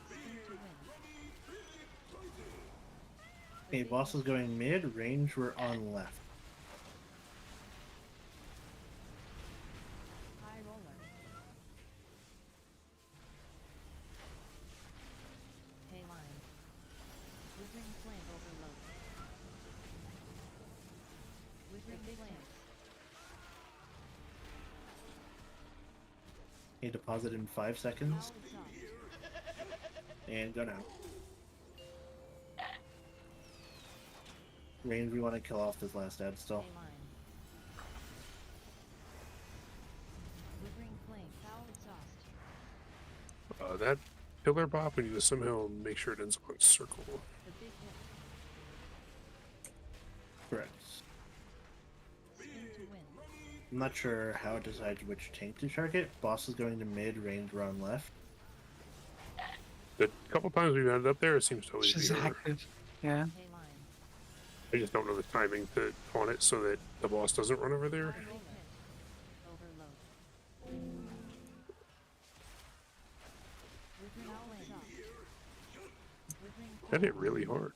Spin to win. Okay, boss is going mid, range we're on left. Okay, deposit in 5 seconds. And go now. Range, we want to kill off this last ad still. That pillar bop, we need to somehow make sure it ends up on circle. Correct. I'm not sure how it decides which tank to target. Boss is going to mid, range, run left. The couple times we've ended up there, it seems to always She's be her. active. Yeah. I just don't know the timing to on it so that the boss doesn't run over there. That hit really hard.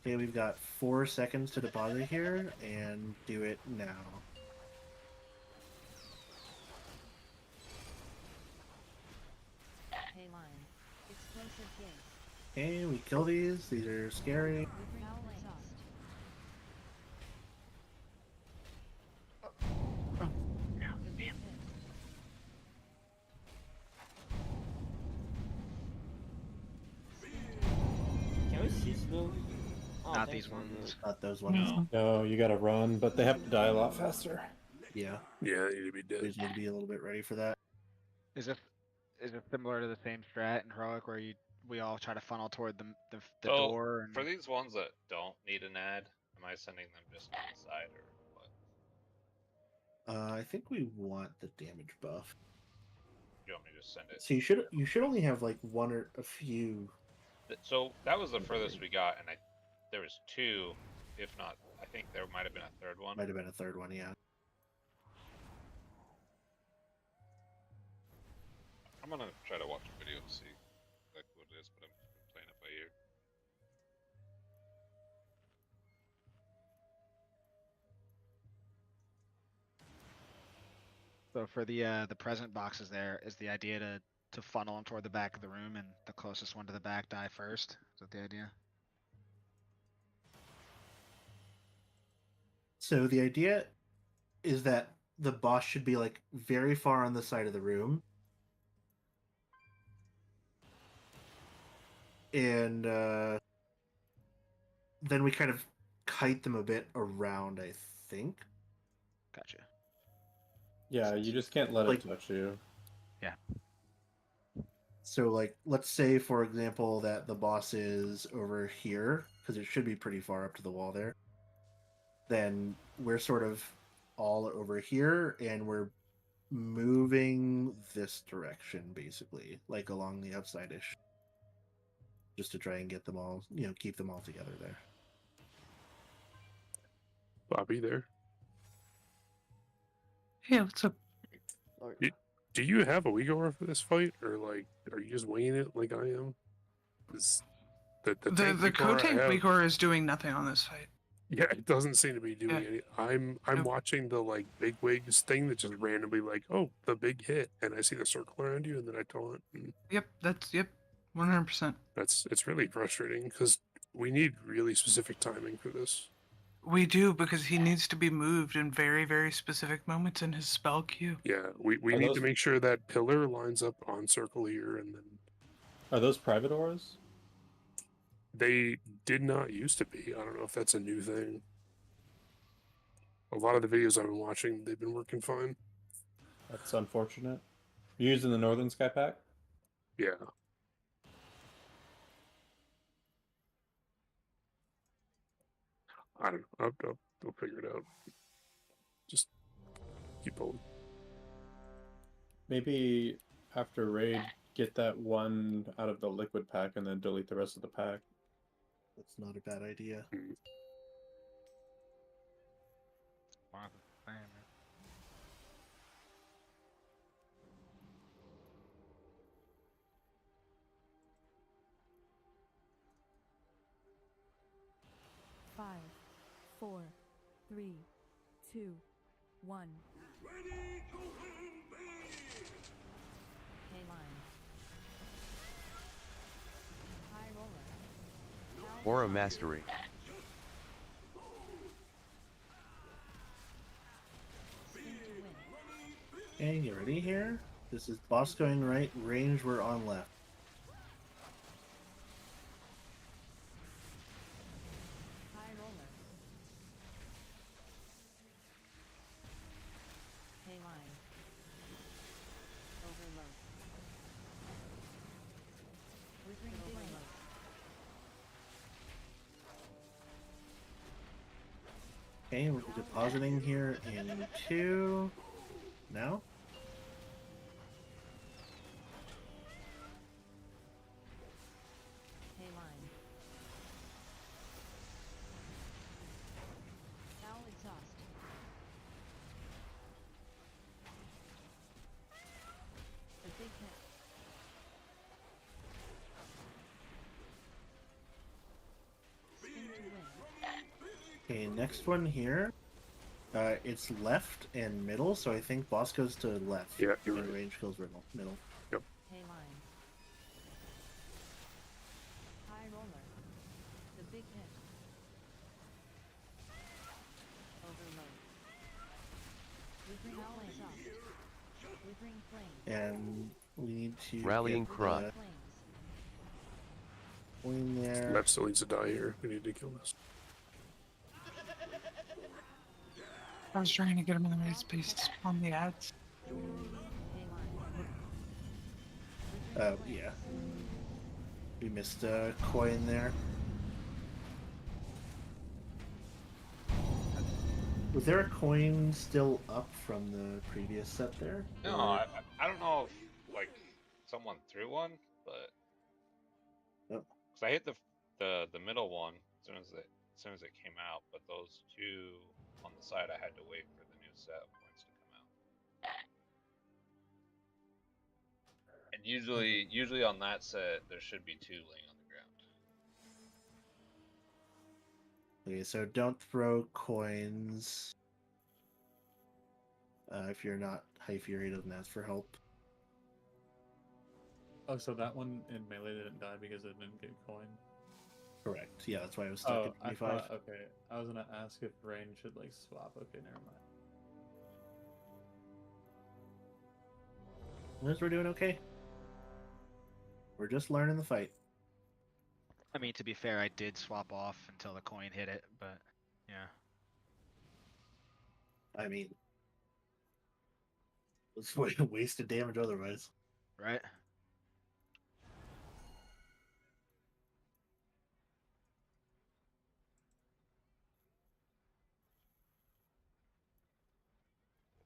Okay, we've got 4 seconds to deposit here, and do it now. Okay, we kill these. These are scary. Can we see them? Not these ones. Not those ones. No, you gotta run, but they have to die a lot faster. Yeah. Yeah, they need to be dead. We just need to be a little bit ready for that. Is it similar to the same strat in Heroic where we all try to funnel toward the So, door? And... for these ones that don't need an ad, am I sending them just on the side or what? I think we want the damage buff. Do you want me to just send it? So you should only have like one or a few. So that was the furthest we got, and there was 2, if not, I think there might have been a third one. Might have been a third one, yeah. I'm gonna try to watch a video and see exactly what it is, but I'm playing it by ear. So for the present boxes, there is the idea to funnel them toward the back of the room, and the closest one to the back die first. Is that the idea? So the idea is that the boss should be like very far on the side of the room. And then we kind of kite them a bit around, I think. Gotcha. Yeah, you just can't let it touch you. Yeah. So, like, let's say, for example, that the boss is over here, because it should be pretty far up to the wall there. Then we're sort of all over here, and we're moving this direction, basically, like along the outside-ish. Just to try and get them all, keep them all together there. Bobby there. Yeah, what's up? Do you have a Uyghur for this fight, or like, are you just winging it like I am? The Kote Uyghur is doing nothing on this fight. Yeah, it doesn't seem to be doing any. I'm watching the like big wigs thing that just randomly like, oh, the big hit, and I see the circle around you, and then I taunt. And Yep, 100%. It's really frustrating because we need really specific timing for this. We do, because he needs to be moved in very, very specific moments in his spell queue. Yeah, we need to make sure that pillar lines up on circle here, and then. Are those private auras? They did not used to be. I don't know if that's a new thing. A lot of the videos I've been watching, they've been working fine. That's unfortunate. You're using the Northern Sky Pack? Yeah. I don't know. I'll figure it out. Just keep pulling. Maybe after raid, get that one out of the liquid pack and then delete the rest of the pack. That's not a bad idea. Five, 4, 3, 2, 1. Aura Mastery. Okay, get ready here. This is boss going right, range we're on left. High roller. Pay line. Overload. Withering overload. Okay, we're depositing here in 2. Now? Pay line. Foul exhaust. The big hit. Spin to win. Okay, next one here. It's left and middle, so I think boss goes to left. Yeah, you're and right. range goes middle. Yep. Pay line. High roller. The big hit. Overload. Withering flames. Withering flames. And we need to Rallying get cry. the coin there. Left still needs to die here. We need to kill this. I was trying to get him in the right space to spawn the ads. Oh, yeah. We missed a coin there. Was there a coin still up from the previous set there? No, Or- I don't know if like someone threw one, but Oh. cause I hit the middle one as soon as it came out, but those two on the side I had to wait for the new set points to come out. And usually on that set there should be 2 laying on the ground. Okay, so don't throw coins. If you're not High Fury, doesn't ask for help. Oh, so that one in melee didn't die because it didn't get coin? Correct. Yeah, that's why I was stuck Oh, at I 25. thought, okay. I was gonna ask if rain should like swap. Okay, never mind. Liz, we're doing okay. We're just learning the fight. I mean, to be fair, I did swap off until the coin hit it, but yeah. I mean, it's wasted damage otherwise. Right?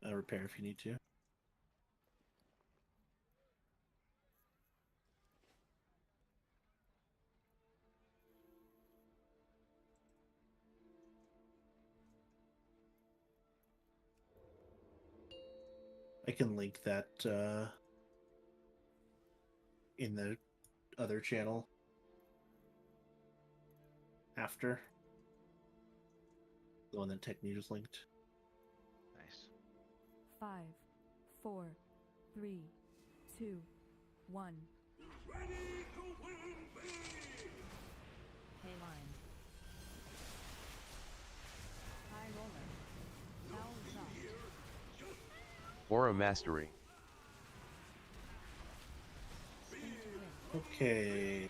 Repair if you need to. I can link that in the other channel after. The one that Techne just linked. Nice. 5, 4, 3, 2, 1. Pay line. High roller. Foul exhaust. Aura mastery. Spin to win. Okay.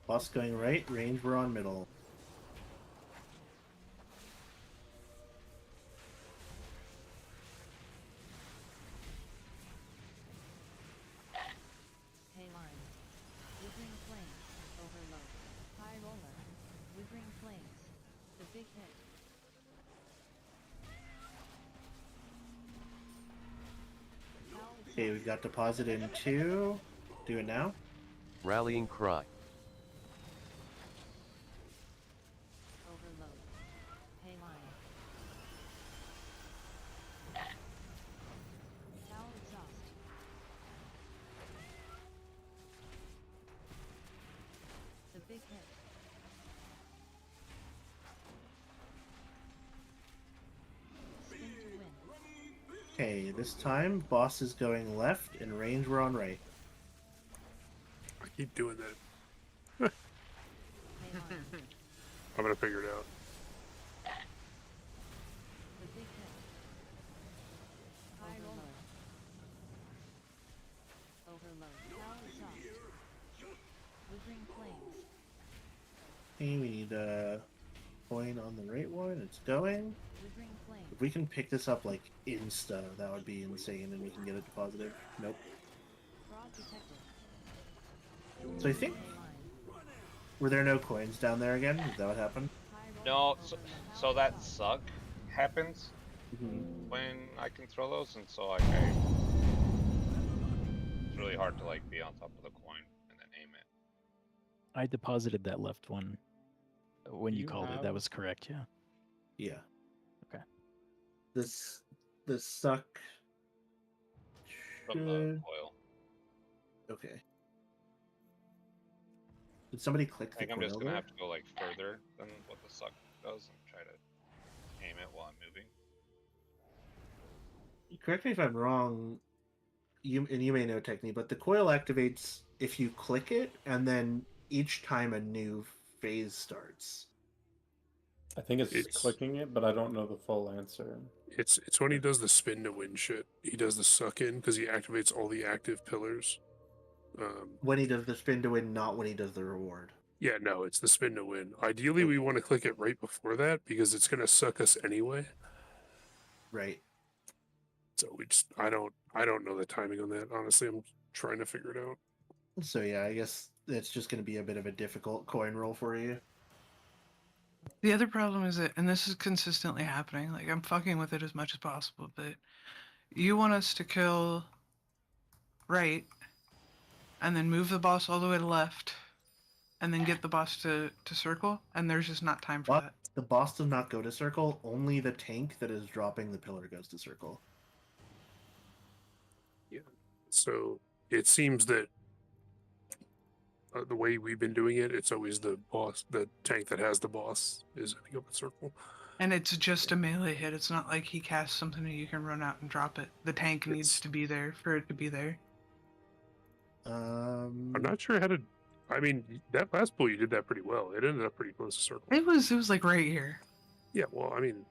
Boss going right, range we're on middle. Pay line. Withering flames. Overload. High roller. Withering flames. The big hit. Foul Okay, we've got deposit in 2. Do it now. Rallying cry. overload. Pay line. Foul exhaust. The big hit. Spin to win. Okay, this time boss is going left and range we're on right. I keep doing that. Pay line. I'm gonna figure it out. The big hit. High roller. Okay, we need a coin on the right one. It's going. Withering flame. If we can pick this up like insta, that would be insane, and we can get it deposited. Nope. Fraud detected. So I think were there no coins down there again? Is that what happened? No, so that suck happens Mhm. when I can throw those, and so it's really hard to like be on top of the coin and then aim it. I deposited that left one when you You called it. That was correct, yeah. Yeah. Okay. The suck From the coil. Okay. Did somebody click I the think I'm coil just gonna there? have to go like further than what the suck does and try to aim it while I'm moving. Correct me if I'm wrong. You may know technique, but the coil activates if you click it, and then each time a new phase starts. I think it's clicking it, but I don't know the full answer. It's when he does the spin to win shit. He does the suck in because he activates all the active pillars. When he does the spin to win, not when he does the reward. Yeah, no, it's the spin to win. Ideally, we want to click it right before that because it's going to suck us anyway. Right. So I don't know the timing on that. Honestly, I'm trying to figure it out. So yeah, I guess it's just going to be a bit of a difficult coin roll for you. The other problem is that, and this is consistently happening, like I'm fucking with it as much as possible, but you want us to kill right and then move the boss all the way to left and then get the boss to circle, and there's just not time for that. The boss does not go to circle, only the tank that is dropping the pillar goes to circle. Yeah. So it seems that the way we've been doing it, it's always the boss, the tank that has the boss is ending up in circle. And it's just a melee hit. It's not like he casts something and you can run out and drop it. The tank needs to be there for it to be there. I'm not sure how to. I mean, that last pull you did that pretty well. It ended up pretty close to circle. It was like right here. Yeah, well, I mean,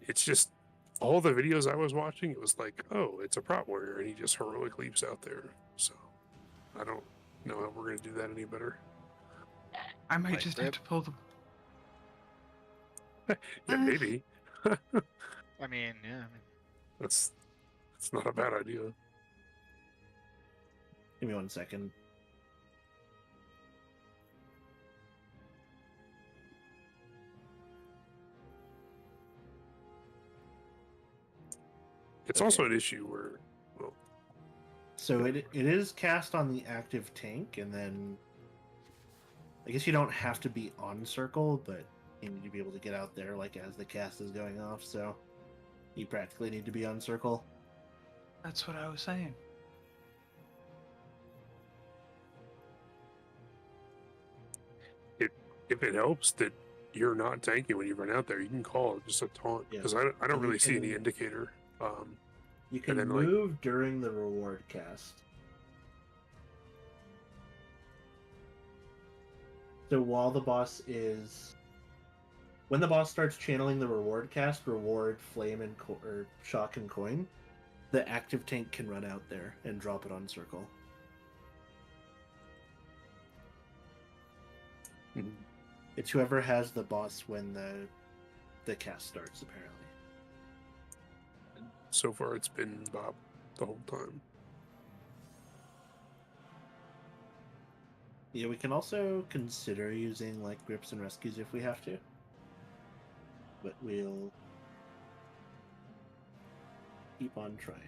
it's just all the videos I was watching. It was like, oh, it's a prot warrior, and he just heroic leaps out there. So I don't know how we're gonna do that any better. I might just have to pull the. Yeah, maybe. I mean, yeah. That's not a bad idea. Give me 1 second. It's also an issue where, well, so it is cast on the active tank, and then I guess you don't have to be on circle, but you need to be able to get out there like as the cast is going off. So you practically need to be on circle. That's what I was saying. if it helps that you're not tanking when you run out there, you can call just a taunt because I don't really see any indicator. You can then, move during the reward cast. So while the boss is, when the boss starts channeling the reward cast, reward, flame, and or shock and coin, the active tank can run out there and drop it on circle. Mm-hmm. It's whoever has the boss when the cast starts, apparently. So far, it's been Bob the whole time. Yeah, we can also consider using like grips and rescues if we have to, but we'll keep on trying.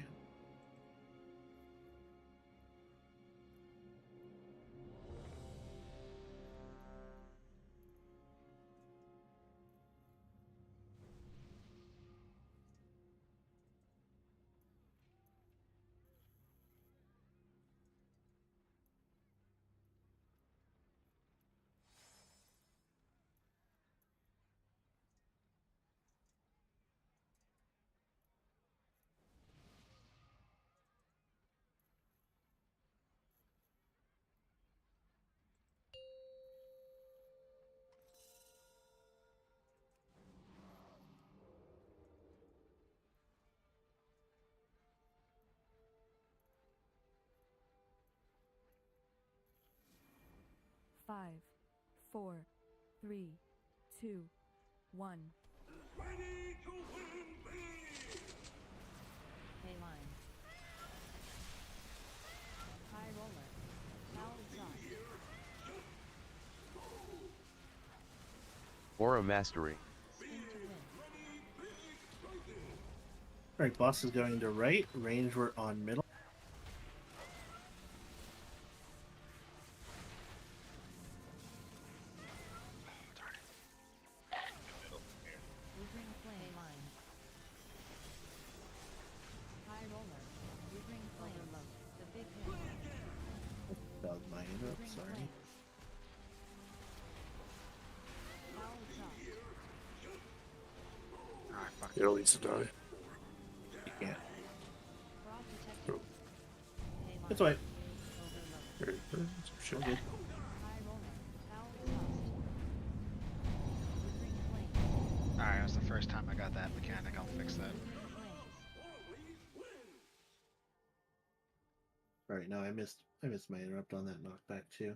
Five, 4, 3, 2, 1. Hay line. High roller. Foul exhaust. Aura Mastery. Spin to win. Alright, boss is going to right. Range, we're on middle. Moving flame line. High roller. Moving flame. Overload. The big hit. That was my interrupt, Moving sorry. flames. Foul exhaust. Alright, fuck. It needs to die. You can't. Prog detected. Hay line. It's alright. Overload. Some shit. We're good. High roller. Foul exhaust. Moving flames. Alright, that was the first time I got that mechanic. I'll fix that. Moving flames. Alright, no, I missed my interrupt on that knockback too.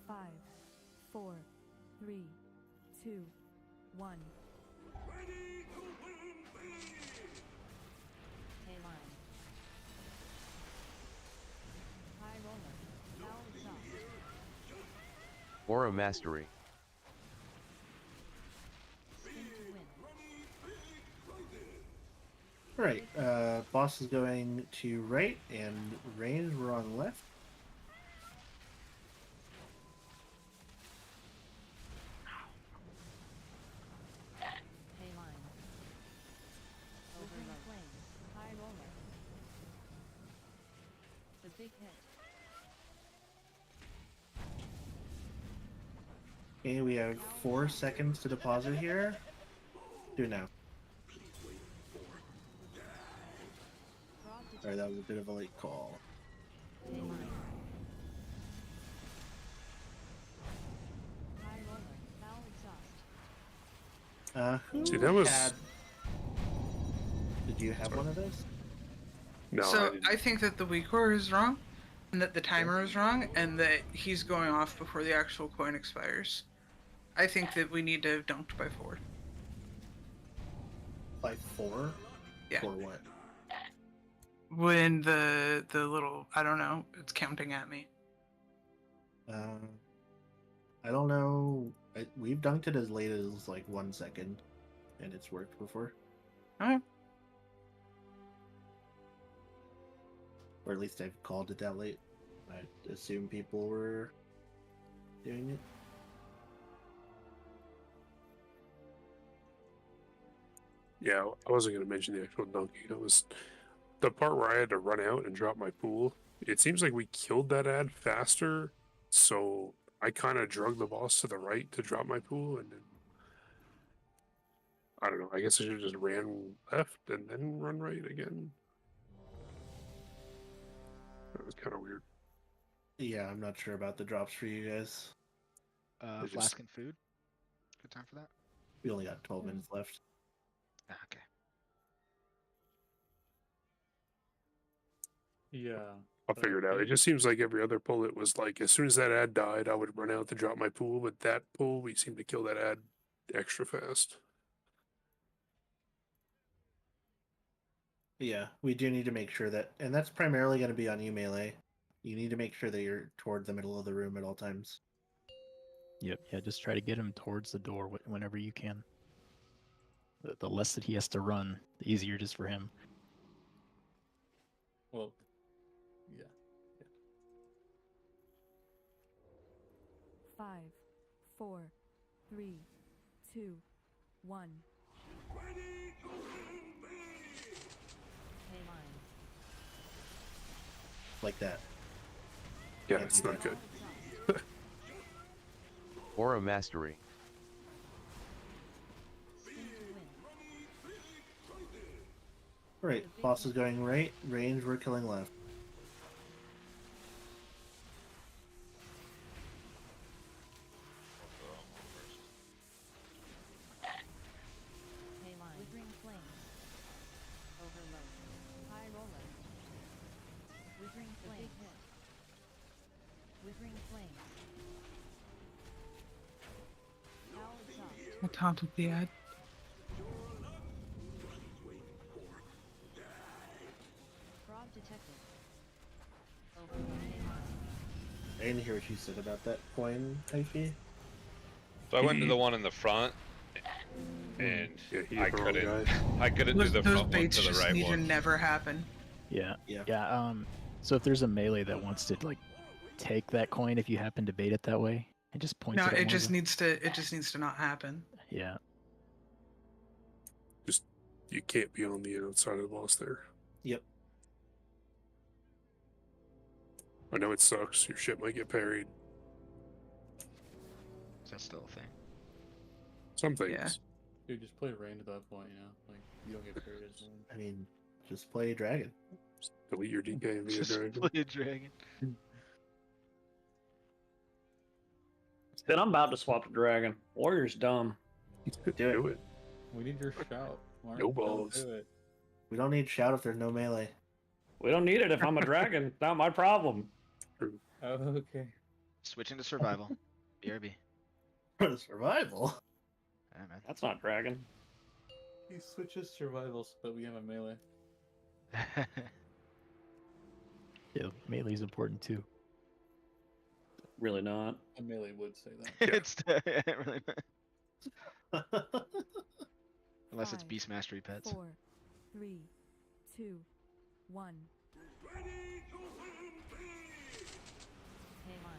Five, 4, 3, 2, 1. Hay line. High roller. Foul exhaust. Aura Mastery. Spin to win. Alright, boss is going to right, and range, we're on left. Hay line. Moving flames. High roller. The big hit. Okay, we have 4 seconds to deposit here. Do it now. Prog Alright, detected. that was a bit of a late call. Hay line. High roller. Foul exhaust. Who See, that was- had... Did you have one of those? No, I So didn't. I think that the weak core is wrong, and that the timer is wrong, and that he's going off before the actual coin expires. I think that we need to have dunked by 4. By 4? Yeah. For what? When the little, I don't know, it's counting at me. I don't know. We've dunked it as late as like 1 second, and it's worked before. Alright. Or at least I've called it that late. I assume people were doing it. Yeah, I wasn't going to mention the actual dunking. It was the part where I had to run out and drop my pool. It seems like we killed that ad faster, so I kind of drug the boss to the right to drop my pool, and then I don't know. I guess I should have just ran left and then run right again. That was kind of weird. Yeah, I'm not sure about the drops for you guys. Flask and food. Good time for that. We only got 12 minutes left. Ah, okay. Yeah. I'll figure it out. It just seems like every other pull, it was like as soon as that ad died, I would run out to drop my pool. But that pull, we seemed to kill that ad extra fast. Yeah, we do need to make sure that, and that's primarily going to be on you, Melee. You need to make sure that you're toward the middle of the room at all times. Yep, yeah, just try to get him towards the door whenever you can. The less that he has to run, the easier it is for him. Well, yeah. 5, 4, 3, 2, 1. Hey line. Like that. Yeah, it's not good. Aura Mastery. Alright, boss is going right, range, we're killing left. Hey line. Withering flames. Overload. High roller. Withering flames. Big hit. Withering flames. Owl exhaust. I taunted the ad. Prog detected. Overload. Hey line. I didn't hear what you said about that coin, Hyphy. So I went to the one in the front, and he I hit the wrong couldn't. guy. I couldn't do the Those front one baits to the just right need to one. never happen. Yeah. Yeah. So if there's a melee that wants to like take that coin, if you happen to bait it that way, it just points No, it at it one just of them. needs to. It just needs to not happen. Yeah. Just you can't be on the outside of the boss there. Yep. I know it sucks. Your shit might get parried. Is that still a thing? Some things. Yeah. Dude, just play rain at that point, you know? Like, you don't get parried as long. I mean, just play dragon. Just delete your DK and be a Just dragon. play a dragon. Then I'm about to swap to dragon. Warrior's dumb. Do it. We need your shout. Mark. No Don't balls. do it. We don't need shout if there's no melee. We don't need it if I'm a dragon. Not my problem. Oh, okay. Switching to survival. BRB. Survival? Yeah, man. That's not dragon. He switches survival so that we have a melee. Yeah, melee's important too. Really not. A melee would say that. It's really unless it's 5, beast mastery pets. 4, 3, 2, 1. Hey line.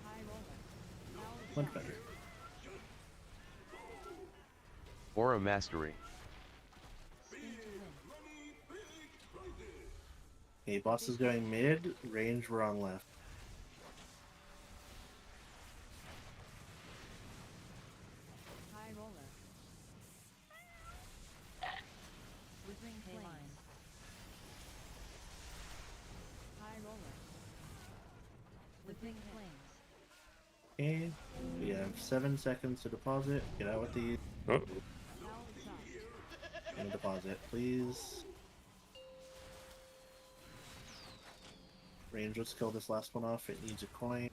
High roller. Owl Much exhaust. better. Aura Mastery. Spin to win. Okay, boss is going mid, range we're on left. High roller. Withering flames. High roller. Withering flames. Okay, we have 7 seconds to deposit. Get out with these. Uh-oh. Owl exhaust. And deposit, please. Range, let's kill this last one off. It needs a coin.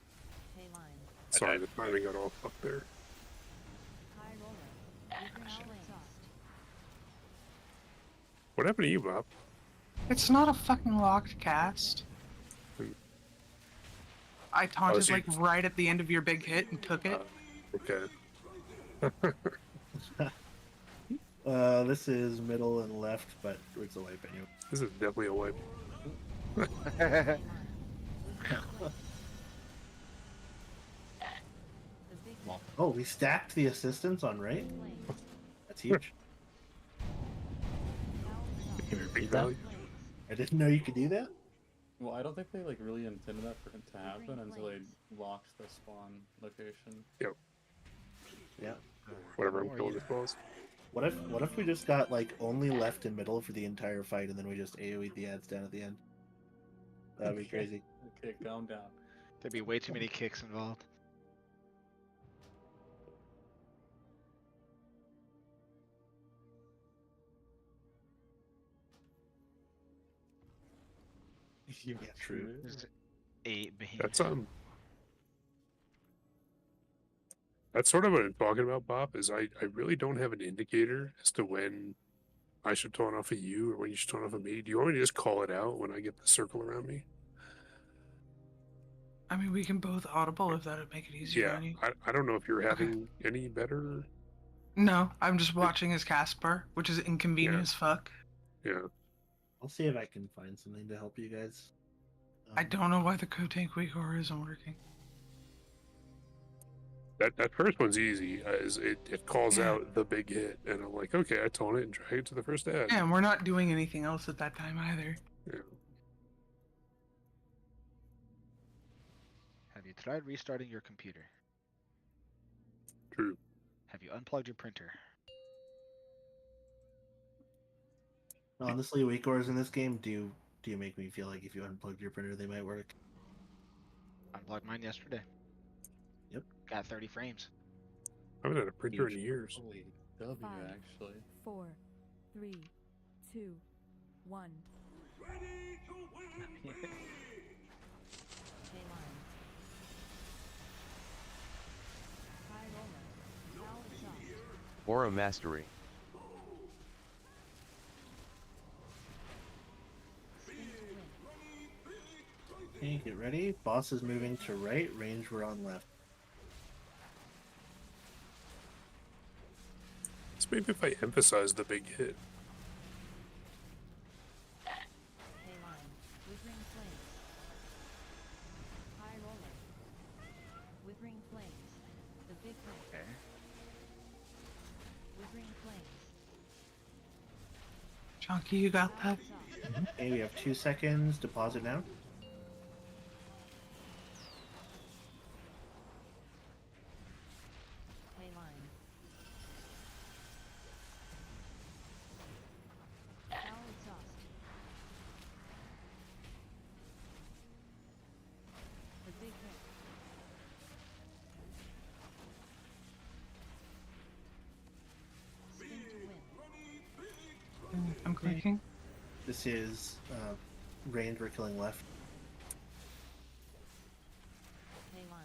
Hey line. Sorry, the timing got all fucked there. High roller. Withering flames. What happened to you, Bob? It's not a fucking locked cast. I taunted so like you- right at the end of your big hit and took it. Okay. This is middle and left, but it's a wipe anyway. This is definitely a wipe. Oh, we stacked the assistants on right? That's huge. Can you repeat Big that? value. I didn't know you could do that. Well, I don't think they like really intended that for it to happen until they locked the spawn location. Yep. Yeah. Whatever, I'm killing this boss. What if we just got like only left and middle for the entire fight and then we just AoE'd the ads down at the end? That'd be crazy. Okay, calm down. There'd be way too many kicks involved. Yeah, true. There's 8 being. That's sort of what I'm talking about, Bob, is I really don't have an indicator as to when I should taunt off of you or when you should taunt off of me. Do you want me to just call it out when I get the circle around me? I mean, we can both audible if that would make it easier Yeah, on you. I don't know if you're having any better. No, I'm just watching his cast bar, which is inconvenient Yeah. as fuck. Yeah. I'll see if I can find something to help you guys. I don't know why the co-tank weaker isn't working. That first one's easy, as it calls out the big hit, and I'm like, okay, I taunt it and drag it to the first ad. Yeah, and we're not doing anything else at that time either. Yeah. Have you tried restarting your computer? True. Have you unplugged your printer? Honestly, weak ores in this game do make me feel like if you unplugged your printer, they might work. Unplugged mine yesterday. Yep. Got 30 frames. I haven't had a printer in years. Holy W, 5, actually. 4, 3, 2, 1. High roller. Now it's up. Aura Mastery. Okay, get ready. Boss is moving to right. Range, we're on left. So maybe if I emphasize the big hit. Line. Withering flames. High roller. Withering flames. The big hit. Okay. Withering flames. Chunky, you got that? Okay, we have 2 seconds. Deposit now. Line. Now exhaust. The big hit. Spin to win. I'm clicking. This is range, we're killing left. Line.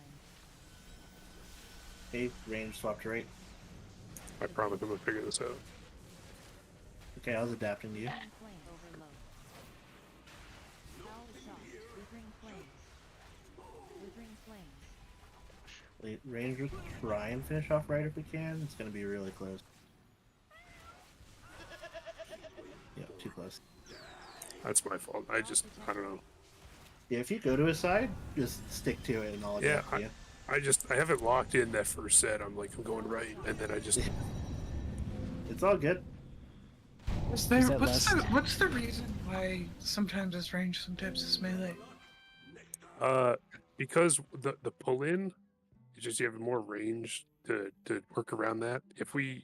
Okay, range, swap to right. I promise I'm gonna figure this out. Okay, I was adapting to you. Flame overload. Now exhaust. Withering flames. Withering flames. Wait, range, we'll try and finish off right if we can. It's gonna be really close. Yep, too close. That's my fault. I don't know. Yeah, if you go to his side, just stick to it and I'll Yeah, adapt to you. I haven't locked in that first set. I'm like, I'm going right, and then I just. It's all good. What's the reason why sometimes it's range, sometimes it's melee? Because the pull in, it's just you have more range to work around that. If we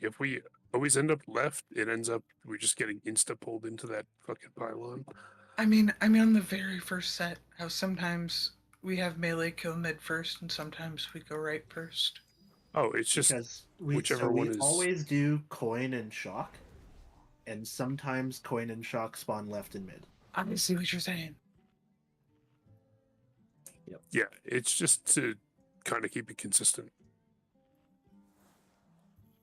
always end up left, it ends up we're just getting insta pulled into that fucking pylon. I mean on the very first set, how sometimes we have melee kill mid first and sometimes we go right first. Oh, it's just Because whichever one is. always do coin and shock, and sometimes coin and shock spawn left and mid. I see what you're saying. Yep. Yeah, it's just to kind of keep it consistent.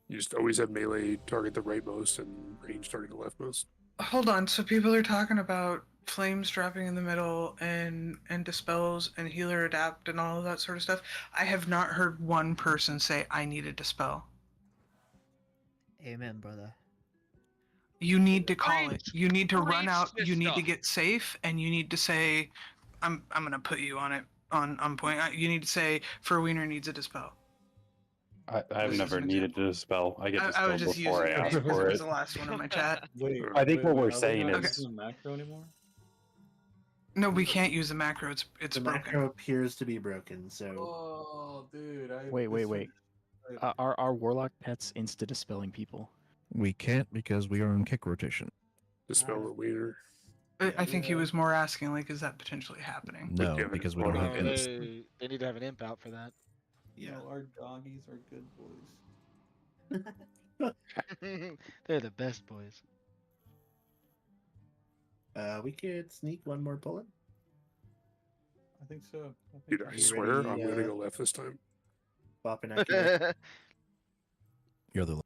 You just always have melee target the rightmost and range target the leftmost. Hold on, so people are talking about flames dropping in the middle and dispels and healer adapt and all of that sort of stuff. I have not heard one person say I need a dispel. Amen, brother. You need to call it. Range. You need to run Range out. You need to stuff. get safe, and you need to say, "I'm gonna put you on it on point." You need to say, "For Wiener needs a dispel." I've This never is an needed to dispel. I get I was dispelled just before I using it ask because for it was it. the last one on my chat. I think what we're are we saying not is- using macro anymore? No, we can't use the macro. It's The broken. macro appears to be broken, so Oh, dude. Wait. Are warlock pets insta dispelling people? We can't because we are on kick rotation. Dispel the wiener. I think he was more asking, like, is that potentially happening? No, because we don't have imps. They need to have an imp out for that. yeah. No, our doggies are good boys. They're the best boys. We could sneak one more pull in. I think so. Dude, I You swear ready, I'm gonna go left this time. Bop and accurate. You're the.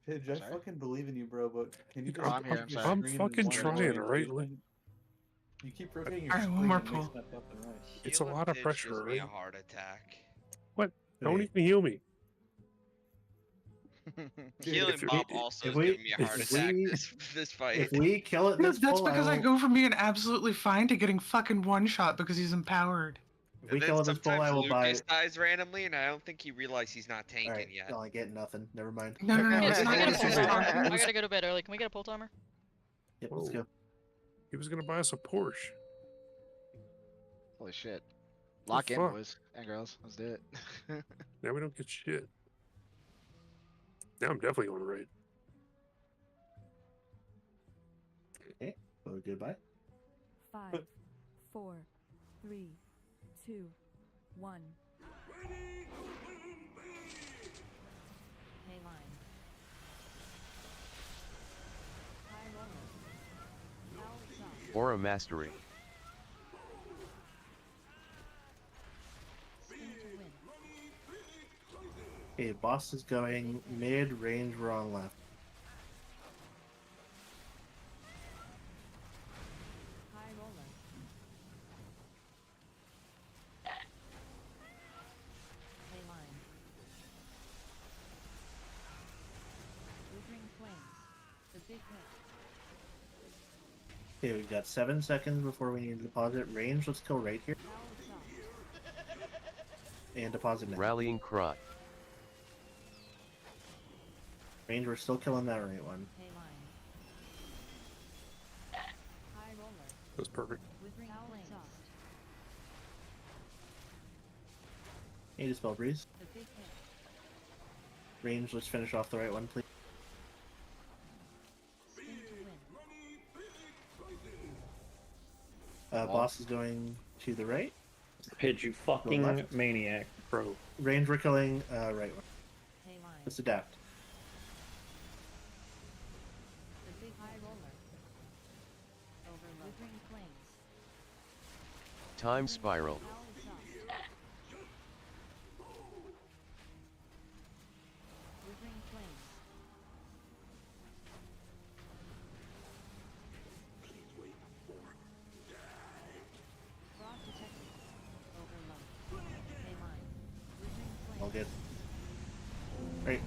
Pidge, I Sorry? fucking believe in you, bro, but can you just I'm here, keep I'm your sorry. I'm screen fucking one trying, orientation? alright? You keep rotating your Alright, screen one more and mixing pull. up left and right. It's a lot of pressure, Gives me right? a heart attack. What? Don't Wait. even heal me. Keelan If Bob we- also if is we- giving me a heart if attack we- this fight. If we kill it this That's full, because I will, go from being absolutely fine to getting fucking one shot because he's empowered. if we And kill then it this full, sometimes I will buy. Lucas dies randomly, and I don't think he realized he's not tanking Alright, yet. no, I get nothing. Never mind. No, it's not I gotta gonna pull be timer. fine. I gotta go to bed early. Can we get a pull timer? Yep, let's go. He was gonna buy us a Porsche. Holy shit. Lock in, fuck? boys and girls. Let's do it. Now we don't get shit. Now I'm definitely going right. Okay, well, goodbye. 5, 4, 3, 2, 1. Hay line. High roller. Foul soft. Aura Mastery. Spin to win. Okay, boss is going mid, range, wrong, left. High roller. Hay line. Withering flames. The big hit. Okay, we've got 7 seconds before we need to deposit. Range, let's kill right here. Foul soft. And deposit now. Rallying Cry. Range, we're still killing that right one. Hay line. High roller. That's perfect. Withering flames. Soft. Hey, Dispel Breeze. The big hit. Range, let's finish off the right one, please. Spin to win. Boss is going to the right. Pidge, you fucking left. maniac. Bro. Range, we're killing right one. Hay line. Let's adapt. The big high roller. Overload. Withering flames. Time Spiral. Foul soft. Withering flames. Fraud detected. Overload. Hay line. Withering flames. All good. Right.